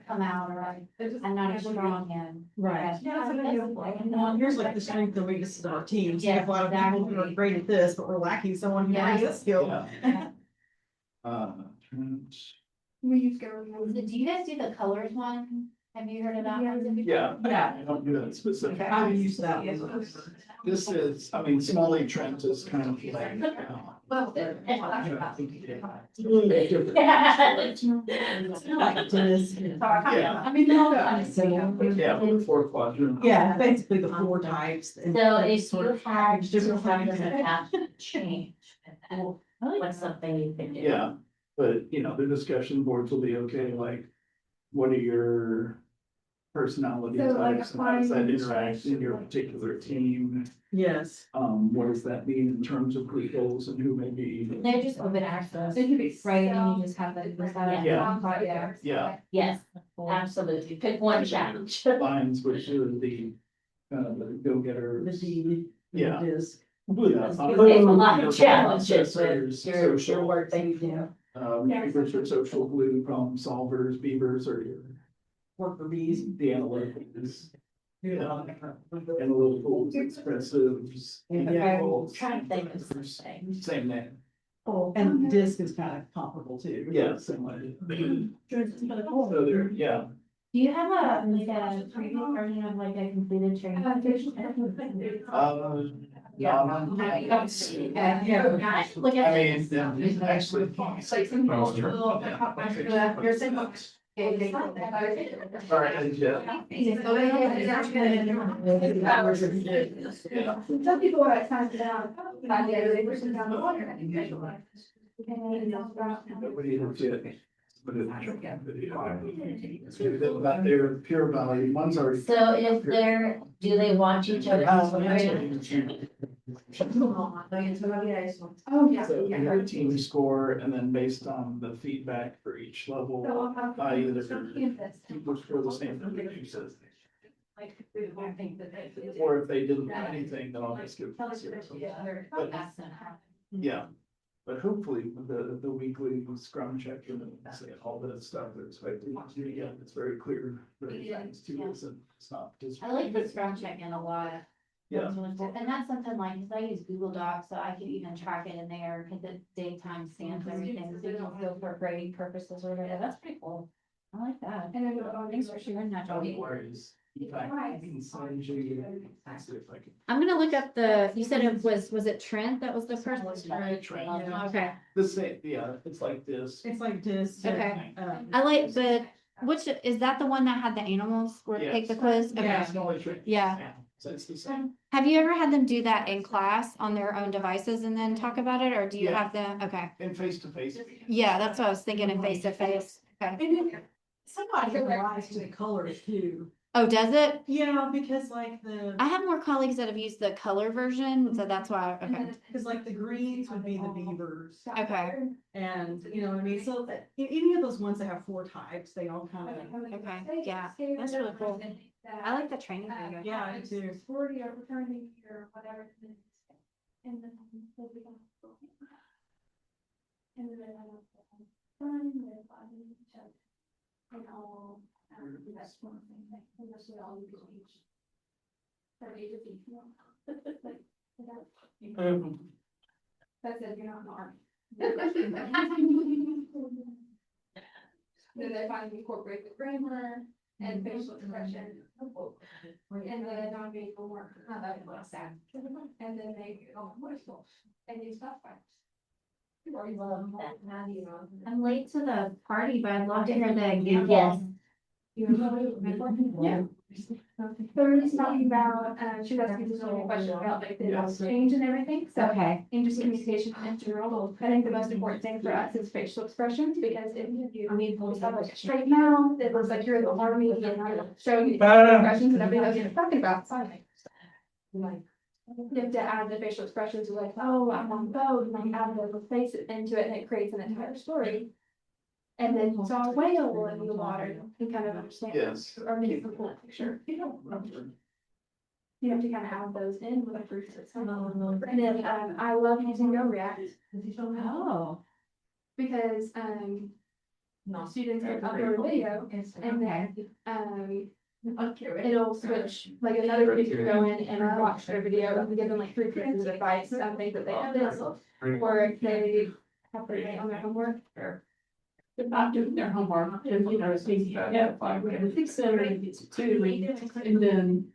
[SPEAKER 1] Come out, or I'm not as strong and.
[SPEAKER 5] Right.
[SPEAKER 1] And
[SPEAKER 5] Well, here's like the strength and weaknesses of our teams. We
[SPEAKER 2] Yeah,
[SPEAKER 5] have a lot of people who are great at this, but we're lacking someone who has this skill.
[SPEAKER 6] Yeah. Trends.
[SPEAKER 1] Do you guys do the colors one? Have you heard of that one?
[SPEAKER 6] Yeah.
[SPEAKER 5] Yeah.
[SPEAKER 6] I don't do that specifically.
[SPEAKER 5] I'm used to that one.
[SPEAKER 6] This is, I mean, Smalley Trent is kind of like.
[SPEAKER 5] Like tennis.
[SPEAKER 6] Yeah.
[SPEAKER 5] I mean, they're all kind of similar.
[SPEAKER 6] Yeah, four quadrant.
[SPEAKER 5] Yeah, basically the four types. and
[SPEAKER 2] So if
[SPEAKER 5] that's sort
[SPEAKER 2] you
[SPEAKER 5] of
[SPEAKER 2] had
[SPEAKER 5] different
[SPEAKER 2] something
[SPEAKER 5] things.
[SPEAKER 2] that has to change, what's something you can do?
[SPEAKER 6] Yeah, but the discussion boards will be okay, like, what are your personality
[SPEAKER 4] So, like,
[SPEAKER 6] types, and how does that
[SPEAKER 4] fine.
[SPEAKER 6] interact in your particular team?
[SPEAKER 5] Yes.
[SPEAKER 6] What does that mean in terms of goals and who may be?
[SPEAKER 1] They're just open access, right, and you just have the.
[SPEAKER 6] Yeah. Yeah,
[SPEAKER 2] Yes, absolutely. Pick one challenge.
[SPEAKER 6] lines, which are the
[SPEAKER 5] The
[SPEAKER 6] go-getters.
[SPEAKER 5] D.
[SPEAKER 6] Yeah.
[SPEAKER 5] Is.
[SPEAKER 6] Yeah.
[SPEAKER 2] It's a lot of challenges with
[SPEAKER 6] Processors,
[SPEAKER 2] your
[SPEAKER 6] social,
[SPEAKER 2] work that you do.
[SPEAKER 6] Beavers are social glue, problem solvers, beavers are your,
[SPEAKER 5] Work for bees.
[SPEAKER 6] the analytics. Analytical, expressives. analyticals,
[SPEAKER 2] Trying to think of something.
[SPEAKER 6] Same name,
[SPEAKER 5] And disc is kind of comparable too.
[SPEAKER 6] yeah, same way. So there, yeah,
[SPEAKER 1] Do you have like a previous version of like a completed training?
[SPEAKER 6] yeah.
[SPEAKER 1] Look
[SPEAKER 6] I
[SPEAKER 1] at.
[SPEAKER 6] mean, actually. All right, yeah.
[SPEAKER 4] Some people are at times down. They push them down the water.
[SPEAKER 6] Nobody has yet. But it's about their peer value, one's already.
[SPEAKER 2] So if they're, do they want each other?
[SPEAKER 4] Oh, yeah.
[SPEAKER 6] So you have a team score, and then based on the feedback for each level, either people score the same for the uses. Or if they didn't do anything, then I'll just give. But, yeah, but hopefully with the weekly scrum check and all that stuff, they're expecting to do again, it's very clear. Things to us, and it's not just.
[SPEAKER 1] I like the scrum check-in a lot.
[SPEAKER 6] Yeah.
[SPEAKER 1] That's really cool. And that's something like, cause I use Google Docs, so I can even track it in there, cause the daytime stamps everything, so you can feel for grading purposes or whatever, that's pretty cool. I like that.
[SPEAKER 4] And then,
[SPEAKER 1] Thanks for sharing that, Johnny.
[SPEAKER 6] Worries. In fact, I can send you, see if I can.
[SPEAKER 1] I'm gonna look up you said it was it Trent that was the first?
[SPEAKER 6] Yeah.
[SPEAKER 1] Okay,
[SPEAKER 6] The same, yeah, it's like this.
[SPEAKER 5] It's like disc.
[SPEAKER 1] Okay. I like is that the one that had the animals where take the quiz? Okay.
[SPEAKER 6] Yeah, it's only tricky.
[SPEAKER 1] Yeah.
[SPEAKER 6] That's the same.
[SPEAKER 1] Have you ever had them do that in class on their own devices and then talk about it, or do you
[SPEAKER 6] Yeah.
[SPEAKER 1] have them, okay?
[SPEAKER 6] And face to face.
[SPEAKER 1] Yeah, that's what I was thinking in face to face. Okay.
[SPEAKER 5] Somebody applies to the colors too.
[SPEAKER 1] Oh, does it?
[SPEAKER 5] Yeah, because like the,
[SPEAKER 1] I have more colleagues that have used the color version, so that's why, okay.
[SPEAKER 5] because like the greens would be the beavers.
[SPEAKER 1] Okay,
[SPEAKER 5] And, you know what I mean? So that, any of those ones that have 4 types, they all kind of,
[SPEAKER 1] okay, yeah, that's really cool. I like the training video.
[SPEAKER 5] yeah, I do too.
[SPEAKER 4] Sporty or fraternity or whatever. And then. And then I don't. Fun, they're fun, each other. And all, that's one thing, like, unless we all use each. Or age of each one. That's it, you're not in the army. Then they finally incorporate the grammar and facial expression. And the non-visual work, how that was that. And then they, oh, wonderful, and you stop by.
[SPEAKER 2] Love that.
[SPEAKER 1] I'm late to the party, but I'd love to hear the example.
[SPEAKER 2] Yes.
[SPEAKER 4] Yeah. So we're just talking about, she was asking just a question about like the change and everything, so.
[SPEAKER 1] Okay,
[SPEAKER 4] And just communication in general, I think the most important thing for us is facial expressions, because if you have like a straight mouth, it looks like you're in the army and you're showing expressions and everything that you're talking about. You have to add the facial expressions like, oh, I'm on the boat, and like add the face into it, and it creates an entire story. And then you saw a whale in the water, you kind of understand.
[SPEAKER 6] Yes.
[SPEAKER 4] Or make the full picture. You have to kind of add those in with a group system. And then, I love using Go React.
[SPEAKER 1] oh,
[SPEAKER 4] Because, students can upload a video and then, it'll switch, like another group can go in and watch their video and give them like 3 pieces of advice on things that they noticed. Or if they have to write on their homework.
[SPEAKER 8] They're not doing their homework, and you know, it's easy, yeah, like, we have a 6, 7, it's 2, and then.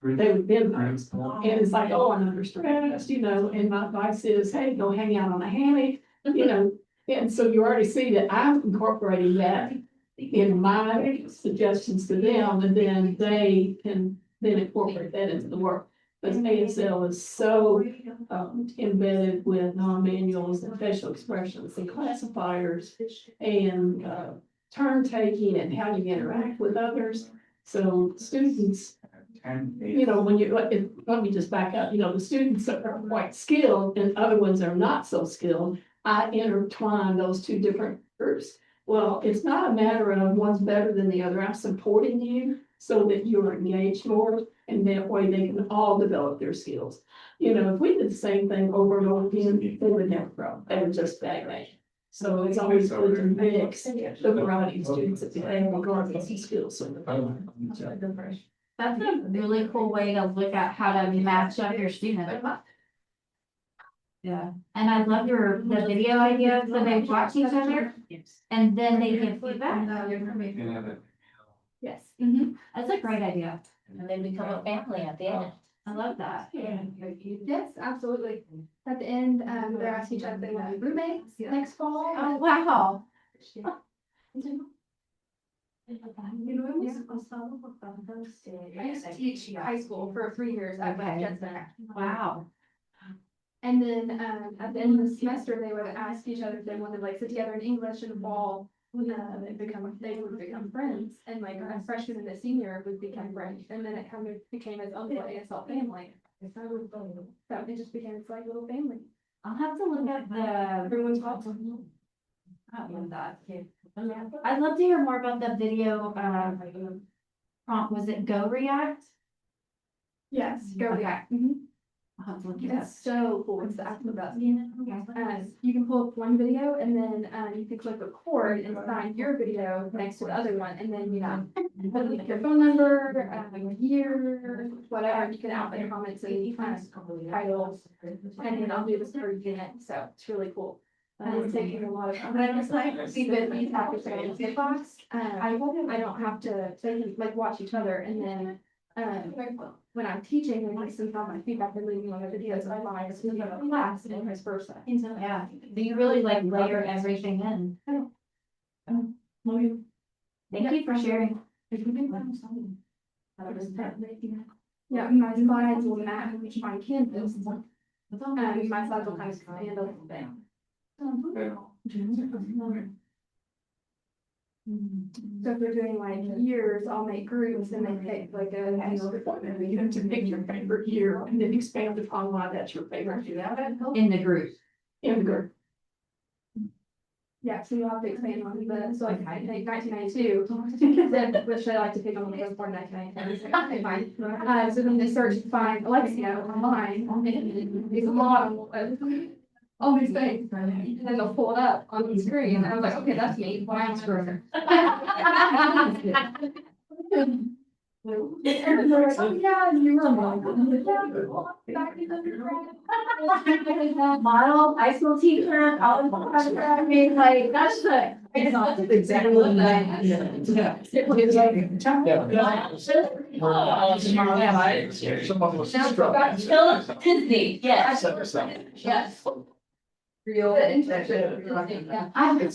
[SPEAKER 8] They would bend things, and it's like, oh, I'm under stress, you know, and my advice is, hey, go hang out on a hammock, you know. And so you already see that I'm incorporating that in my suggestions to them, and then they can then incorporate that into the work. Because ASL is so embedded with non-manuals and facial expressions and classifiers and turn taking and how you interact with others. So students, you know, when you, let me just back up, you know, the students are quite skilled and other ones are not so skilled. I intertwine those 2 different groups. Well, it's not a matter of one's better than the other. I'm supporting you so that you're engaged more, and that way they can all develop their skills. You know, if we did the same thing over and over again, they would never grow. They would just stagnate. So it's always good to mix the variety of students that they have regardless of skills.
[SPEAKER 1] that's a really cool way to look at how to match up your students. Yeah, and I love the video idea, so they watch each other and then they give feedback.
[SPEAKER 4] Yes.
[SPEAKER 1] That's a great idea.
[SPEAKER 2] And then become a family at the end.
[SPEAKER 1] I love that.
[SPEAKER 4] Yes, absolutely. At the end, they're asking each other if they want to be roommates next fall.
[SPEAKER 1] Oh, wow.
[SPEAKER 4] I used to teach high school for 3 years at Jensen.
[SPEAKER 1] Wow.
[SPEAKER 4] And then, at the end of the semester, they would ask each other if they wanted like sit together in English in the fall. They would become friends, and like a freshman and a senior would become friends, and then it kind of became its own little ASL family. So it just became its like little family.
[SPEAKER 1] I'll have to look at the.
[SPEAKER 4] Everyone's welcome.
[SPEAKER 1] I love that. I'd love to hear more about the video, prompt. Was it Go React?
[SPEAKER 4] Yes, go
[SPEAKER 1] Okay.
[SPEAKER 4] React.
[SPEAKER 1] I'll have to look it up.
[SPEAKER 4] It's so cool. It's the absolute best. You can pull up one video and then, you can click record and find your video next to the other one, and then, you know, put like your phone number, year, whatever, you can add the comments and, titles. And then I'll do this per unit, so it's really cool. It's taking a lot of time. But I was like, even these have to say in the box, I don't have to, they can like watch each other, and then, when I'm teaching, and like somehow my feedback and leaving on the videos, I live to the class and vice versa.
[SPEAKER 1] Yeah, so you really like layer everything in. Thank you for sharing.
[SPEAKER 4] Yeah, my slides will match my Canvas. My slides will kind of expand a little bit. So if we're doing like years, I'll make groups and then pick like a.
[SPEAKER 8] You have to pick your favorite year and then expand upon why that's your favorite.
[SPEAKER 2] In the group.
[SPEAKER 8] In the group.
[SPEAKER 4] Yeah, so you'll have to expand on the, so like I think 1992, then which I like to pick on the first part 1992. Okay, fine. So then they search and find Alexia online and it's a model of all these things. And then they'll pull it up on the screen and I'm like, okay, that's me. Wow. Oh, yeah, you were
[SPEAKER 2] Model, high school teacher, college, I mean, like, that's the.
[SPEAKER 5] Exactly.
[SPEAKER 6] Someone was
[SPEAKER 2] Still
[SPEAKER 6] struck.
[SPEAKER 2] Disney, yes.
[SPEAKER 6] Set yourself.
[SPEAKER 2] Yes.
[SPEAKER 4] real.
[SPEAKER 1] I've heard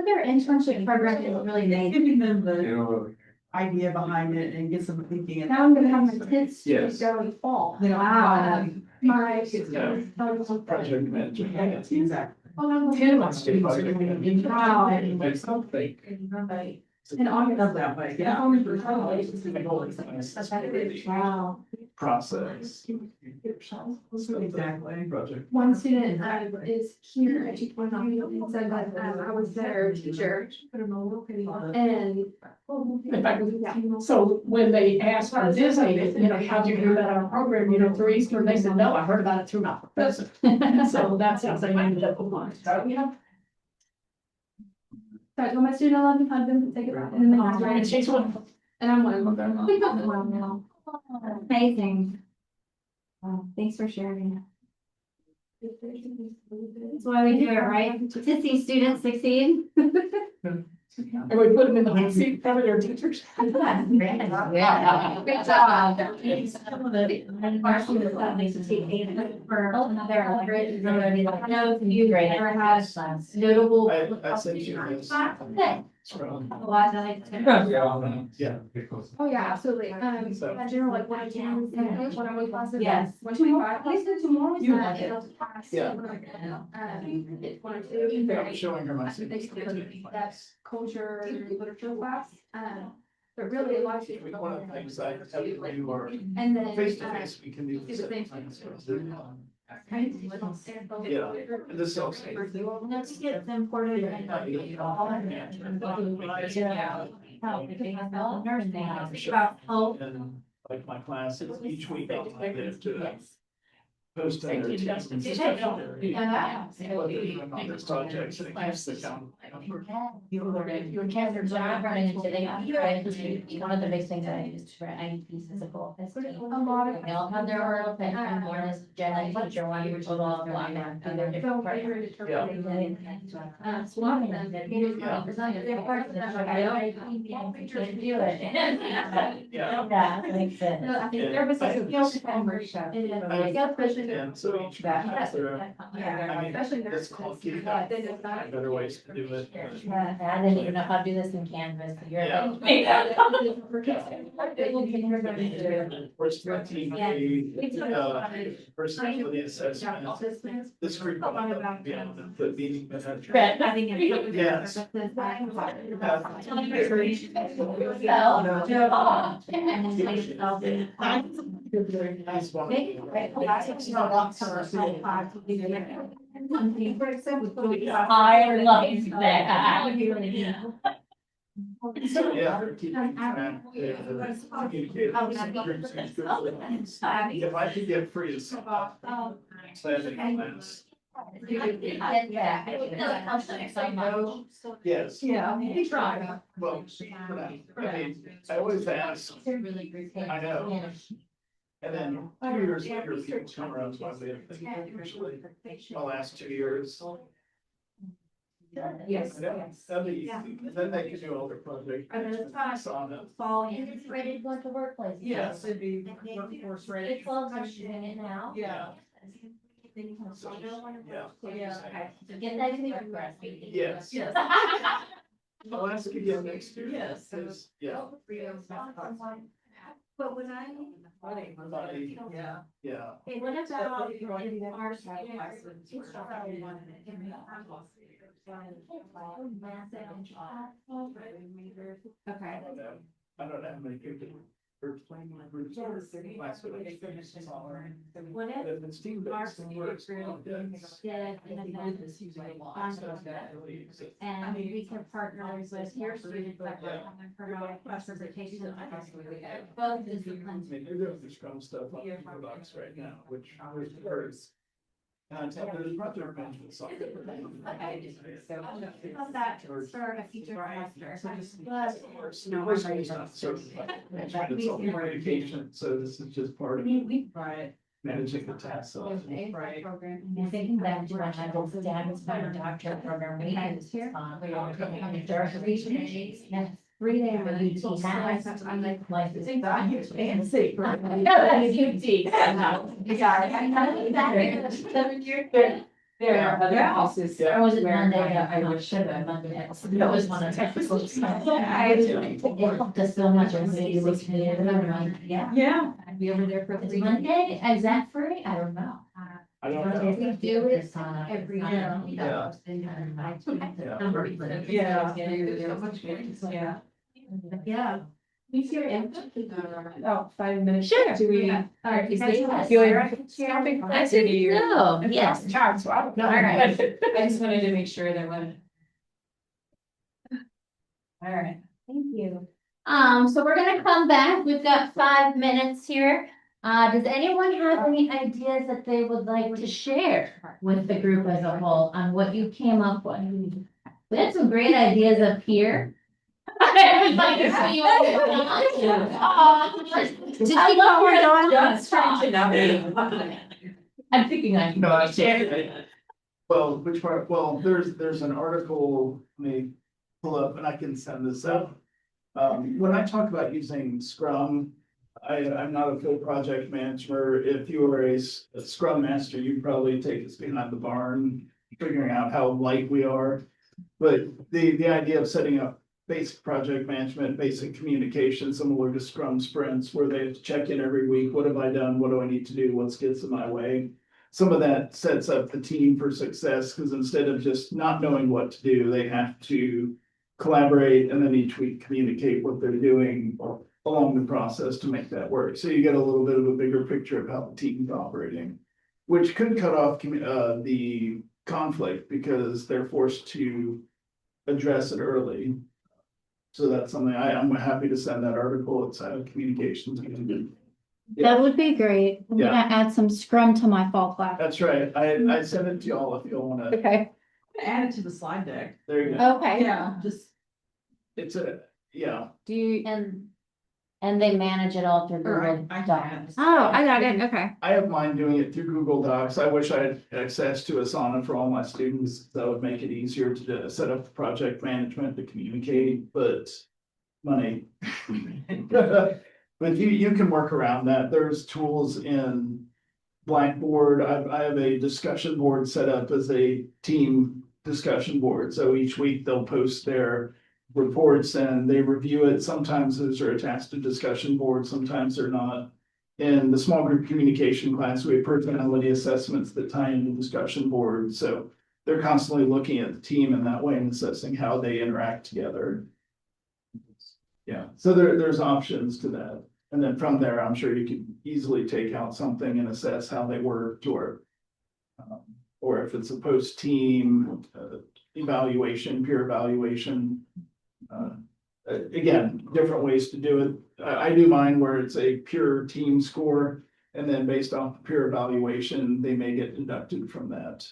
[SPEAKER 1] their internship program is really amazing.
[SPEAKER 5] Giving them the idea behind it and get them thinking.
[SPEAKER 4] Now I'm gonna have my kids
[SPEAKER 6] Yes.
[SPEAKER 4] go in fall.
[SPEAKER 1] Wow.
[SPEAKER 4] My.
[SPEAKER 6] Project manager.
[SPEAKER 5] Exactly.
[SPEAKER 4] Wow.
[SPEAKER 6] Make something.
[SPEAKER 4] In August.
[SPEAKER 5] Love that way, yeah.
[SPEAKER 4] Wow.
[SPEAKER 6] Process.
[SPEAKER 5] Exactly.
[SPEAKER 6] Project.
[SPEAKER 4] One student is here and she said that I was their teacher. And.
[SPEAKER 8] In fact, so when they asked for Disney, you know, how'd you hear about our program, you know, through Easter, they said, no, I heard about it through my professor. So that's how they ended up with mine. So, yeah.
[SPEAKER 4] So I told my student I love you, hug them, take it back, and then they got
[SPEAKER 8] And
[SPEAKER 4] ready.
[SPEAKER 8] she's one.
[SPEAKER 4] And I'm one of them.
[SPEAKER 1] Amazing. Thanks for sharing. That's why we do it, right? To see students succeed.
[SPEAKER 8] And we put them in the hot seat, probably their teachers.
[SPEAKER 2] Yeah.
[SPEAKER 1] Good job. For their undergraduate, I know if you ever had notable.
[SPEAKER 6] I sent you this. From- Yeah.
[SPEAKER 4] Oh, yeah, absolutely. In general, like one of two, one on one classes.
[SPEAKER 2] Yes.
[SPEAKER 4] 125 classes tomorrow.
[SPEAKER 6] Yeah. Yeah.
[SPEAKER 4] One or two.
[SPEAKER 6] I'm showing her my.
[SPEAKER 4] That's culture and literature class. But really a lot of people.
[SPEAKER 6] One of the things I have to do or
[SPEAKER 4] And then.
[SPEAKER 6] face to face, we can do
[SPEAKER 4] do
[SPEAKER 6] the
[SPEAKER 4] the
[SPEAKER 6] same
[SPEAKER 4] same
[SPEAKER 6] thing.
[SPEAKER 4] Yeah.
[SPEAKER 6] Yeah, and this also.
[SPEAKER 1] That's it's important. About health.
[SPEAKER 6] And like my classes, each week I'll have to post on their tests and stuff. On this project, so it keeps the count.
[SPEAKER 2] You and Catherine, when I run into, one of the big things I use for IEPs is a goal.
[SPEAKER 4] A lot of.
[SPEAKER 2] They all have their own thing, and one is gen teacher, one is total block, and they're different.
[SPEAKER 4] So
[SPEAKER 2] parts.
[SPEAKER 4] it's a lot of them.
[SPEAKER 2] I can't do it. Yeah, makes sense.
[SPEAKER 4] No, I think services are skills membership.
[SPEAKER 6] And so each class, there are, I mean,
[SPEAKER 4] Especially their.
[SPEAKER 6] it's clunky, but better ways to do it.
[SPEAKER 2] Yeah, I didn't even know how to do this in Canvas, so you're.
[SPEAKER 6] Yeah.
[SPEAKER 2] Yeah.
[SPEAKER 6] First 13, personality assessment. This group, I'll be able to put meeting minutes.
[SPEAKER 2] Right.
[SPEAKER 6] Yes. Nice one.
[SPEAKER 2] I love that.
[SPEAKER 6] So, yeah, they're keeping track. Communicating with groups and groups. If I could get free to planning class. Yes.
[SPEAKER 8] Yeah, we try.
[SPEAKER 6] Well, I mean, I always ask, I know. And then 2 years later, people come around to my way usually, the last 2 years.
[SPEAKER 8] Yes.
[SPEAKER 6] That'd be easy, and then they can do all their projects. On it.
[SPEAKER 2] And it's rated like a workplace.
[SPEAKER 6] Yes.
[SPEAKER 5] It'd be workforce ready.
[SPEAKER 2] It's well, they're doing it now.
[SPEAKER 5] Yeah.
[SPEAKER 6] So, yeah.
[SPEAKER 2] Okay, so get that to me for us.
[SPEAKER 6] Yes.
[SPEAKER 5] Yes.
[SPEAKER 6] I'll ask again next year.
[SPEAKER 5] Yes.
[SPEAKER 6] Is- Yeah.
[SPEAKER 9] But when I.
[SPEAKER 5] Yeah.
[SPEAKER 6] Yeah.
[SPEAKER 9] Hey, what about our
[SPEAKER 1] Okay.
[SPEAKER 6] I don't know how many people. Are playing my groups. Last week.
[SPEAKER 9] What if
[SPEAKER 6] If it's team
[SPEAKER 9] our
[SPEAKER 6] based, then works.
[SPEAKER 9] group did an event and we can partner with your students that were coming from our presentation. Both disciplines.
[SPEAKER 6] I mean, they're doing the Scrum stuff on Google Docs right now, which hurts. And there's project management software.
[SPEAKER 1] About that for a future semester. But
[SPEAKER 6] It's not certified. It's all communication, so this is just part of
[SPEAKER 5] Right.
[SPEAKER 6] managing the tasks. So
[SPEAKER 5] Right.
[SPEAKER 2] I'm thinking back to when I was dad was my doctorate program, we had this fun. We were there 3 days, yeah, 3 day UT. I'm like, it's fancy. There are other houses.
[SPEAKER 6] Yeah.
[SPEAKER 2] Or was it Monday? I should have Monday. That was one of the technical stuff. It helped us so much. When we looked at it, and I'm like, yeah.
[SPEAKER 5] Yeah.
[SPEAKER 2] I'd be over there for the Monday. Is that free? I don't know.
[SPEAKER 6] I don't know.
[SPEAKER 2] We do it every
[SPEAKER 5] Yeah.
[SPEAKER 2] year.
[SPEAKER 5] Yeah.
[SPEAKER 2] Yeah.
[SPEAKER 9] Yeah.
[SPEAKER 8] About 5 minutes.
[SPEAKER 2] Sure.
[SPEAKER 8] Do we?
[SPEAKER 9] All right, you
[SPEAKER 8] Is
[SPEAKER 9] guys.
[SPEAKER 8] it-
[SPEAKER 2] I think so, yes.
[SPEAKER 8] Charge, so I don't know.
[SPEAKER 2] All right.
[SPEAKER 3] I just wanted to make sure there wasn't.
[SPEAKER 2] All right, thank you. So we're gonna come back. We've got 5 minutes here. Does anyone have any ideas that they would like to share with the group as a whole on what you came up with? We had some great ideas up here. I would like to see you all.
[SPEAKER 1] Did you call her Dawn?
[SPEAKER 8] Just trying to know.
[SPEAKER 2] I'm thinking I can
[SPEAKER 6] No, I
[SPEAKER 2] share.
[SPEAKER 6] Well, which part? Well, there's an article, let me pull up and I can send this out. When I talk about using Scrum, I'm not a full project manager. If you were a Scrum master, you'd probably take us behind the barn, figuring out how light we are. But the idea of setting up basic project management, basic communication, similar to Scrum sprints, where they have to check in every week. What have I done? What do I need to do? What gets in my way? Some of that sets up the team for success, because instead of just not knowing what to do, they have to collaborate and then each week communicate what they're doing along the process to make that work. So you get a little bit of a bigger picture of how the team's operating, which could cut off the conflict because they're forced to address it early. So that's something I'm happy to send that article. It's communications.
[SPEAKER 1] That would be great. I'm
[SPEAKER 6] Yeah.
[SPEAKER 1] gonna add some scrum to my fall class.
[SPEAKER 6] That's right. I sent it to y'all if you wanna,
[SPEAKER 1] Okay.
[SPEAKER 5] Add it to the slide deck.
[SPEAKER 6] there you go.
[SPEAKER 1] Okay.
[SPEAKER 5] Yeah, just.
[SPEAKER 6] It's yeah,
[SPEAKER 1] Do you?
[SPEAKER 2] And they manage it all through
[SPEAKER 5] Or
[SPEAKER 2] Google
[SPEAKER 5] I
[SPEAKER 2] Docs.
[SPEAKER 5] can.
[SPEAKER 1] Oh, I got it. Okay.
[SPEAKER 6] I have mine doing it through Google Docs. I wish I had access to Asana for all my students. That would make it easier to set up the project management to communicate, but money. But you can work around that. There's tools in Blackboard. I have a discussion board set up as a team discussion board. So each week they'll post their reports and they review it. Sometimes those are attached to discussion boards, sometimes they're not. In the small group communication class, we have personality assessments that tie into discussion boards. So they're constantly looking at the team in that way and assessing how they interact together. Yeah, so there's options to that. And then from there, I'm sure you could easily take out something and assess how they worked or if it's a post-team evaluation, peer evaluation. Again, different ways to do it. I do mine where it's a pure team score. And then based off peer evaluation, they may get deducted from that.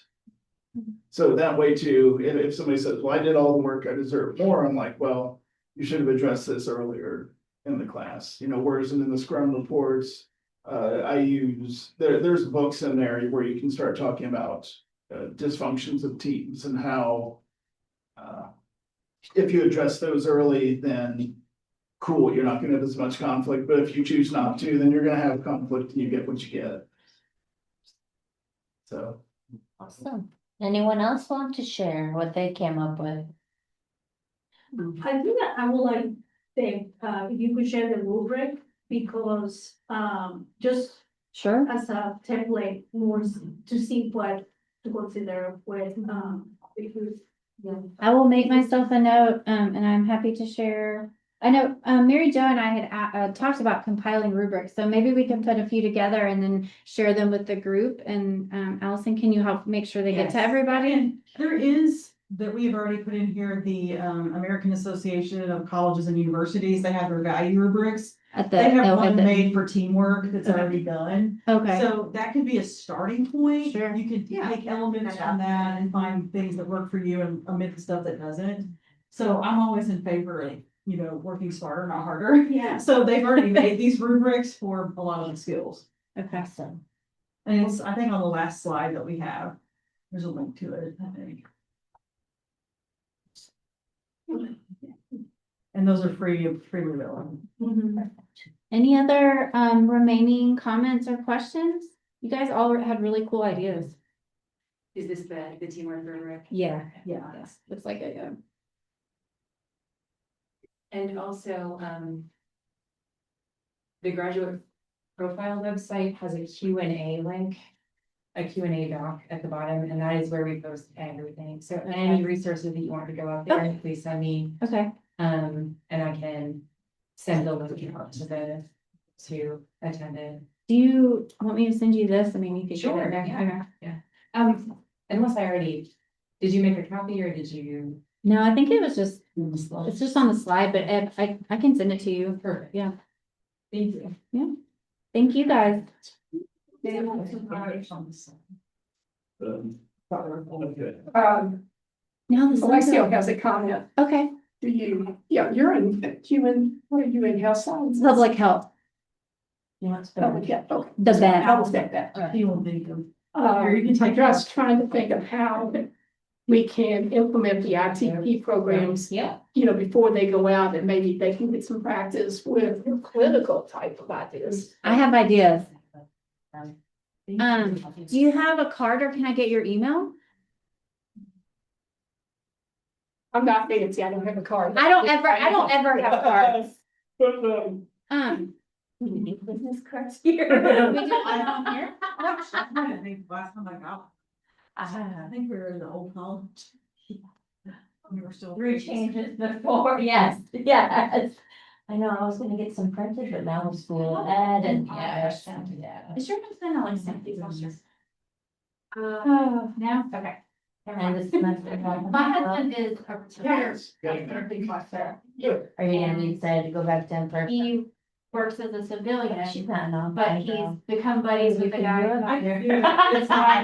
[SPEAKER 6] So that way too, if somebody says, well, I did all the work, I deserve more, I'm like, well, you should have addressed this earlier in the class, whereas in the Scrum reports, I use, there's books in there where you can start talking about dysfunctions of teams and how if you address those early, then cool, you're not gonna have as much conflict, but if you choose not to, then you're gonna have conflict and you get what you get. So.
[SPEAKER 2] Awesome. Anyone else want to share what they came up with?
[SPEAKER 8] I think that I would like, say, if you could share the rubric because, just
[SPEAKER 1] Sure.
[SPEAKER 8] as a template more to see what to consider with, because.
[SPEAKER 1] I will make myself a note, and I'm happy to share. I know, Mary Jo and I had, talked about compiling rubrics, so maybe we can put a few together and then share them with the group. And, Allison, can you help make sure they get to
[SPEAKER 5] Yes.
[SPEAKER 1] everybody?
[SPEAKER 5] And there is, that we have already put in here, the American Association of Colleges and Universities, they have their value rubrics.
[SPEAKER 1] At the,
[SPEAKER 5] They have
[SPEAKER 1] at
[SPEAKER 5] one
[SPEAKER 1] the-
[SPEAKER 5] made for teamwork that's already done.
[SPEAKER 1] Okay,
[SPEAKER 5] So that could be a starting point.
[SPEAKER 1] Sure.
[SPEAKER 5] You could take elements from that and find things that work for you and omit the stuff that doesn't. So I'm always in favor of, you know, working smarter, not harder.
[SPEAKER 8] Yeah.
[SPEAKER 5] So they've already made these rubrics for a lot of the skills.
[SPEAKER 1] okay.
[SPEAKER 2] Awesome.
[SPEAKER 5] And it's, I think on the last slide that we have, there's a link to it, I think. And those are freely available.
[SPEAKER 1] Any other, remaining comments or questions? You guys all had really cool ideas.
[SPEAKER 3] Is this the teamwork rubric?
[SPEAKER 1] Yeah.
[SPEAKER 5] Yeah.
[SPEAKER 1] Yes, looks like it, yeah.
[SPEAKER 3] And also, the graduate profile website has a Q&A link, a Q&A doc at the bottom, and that is where we post everything. So any resources that you want to go out there, please send me,
[SPEAKER 1] Okay,
[SPEAKER 3] and I can send the link out to attend it.
[SPEAKER 1] do you want me to send you this? I mean, you could get
[SPEAKER 3] Sure,
[SPEAKER 1] it there.
[SPEAKER 3] yeah.
[SPEAKER 1] Okay.
[SPEAKER 3] Unless I already, did you make a copy or did you?
[SPEAKER 1] No, I think it was just, it's just on the slide, but I can send it to you.
[SPEAKER 3] Perfect.
[SPEAKER 1] Yeah.
[SPEAKER 3] Thank you.
[SPEAKER 1] Thank you, guys. Now the
[SPEAKER 8] Alexia has a comment.
[SPEAKER 1] Okay,
[SPEAKER 8] Do you, yeah, you're in human, what are you in health science?
[SPEAKER 1] public health,
[SPEAKER 8] Public health, okay.
[SPEAKER 1] the best.
[SPEAKER 8] How was that?
[SPEAKER 5] You will need them.
[SPEAKER 8] I'm just trying to think of how we can implement the ITP programs,
[SPEAKER 2] Yeah.
[SPEAKER 8] you know, before they go out and maybe they can get some practice with clinical type of ideas.
[SPEAKER 1] I have ideas. Do you have a card or can I get your email?
[SPEAKER 8] I'm not fancy, I don't have a card.
[SPEAKER 1] I don't ever have cards.
[SPEAKER 8] But,
[SPEAKER 1] Business cards here. We do one on here.
[SPEAKER 5] I think last time I got, I think we were in the old college. We were still.
[SPEAKER 2] Three changes before, yes, yes. I know, I was gonna get some printed, but now I'm school ed and yeah.
[SPEAKER 1] Is your husband Alexis?
[SPEAKER 8] now, okay.
[SPEAKER 2] And this semester.
[SPEAKER 1] My husband is a retired.
[SPEAKER 2] Are you gonna be excited to go back to in person?
[SPEAKER 1] He works as a civilian,
[SPEAKER 2] She's not, no.
[SPEAKER 1] but he's become buddies with the guy.
[SPEAKER 5] I do.
[SPEAKER 1] It's fine.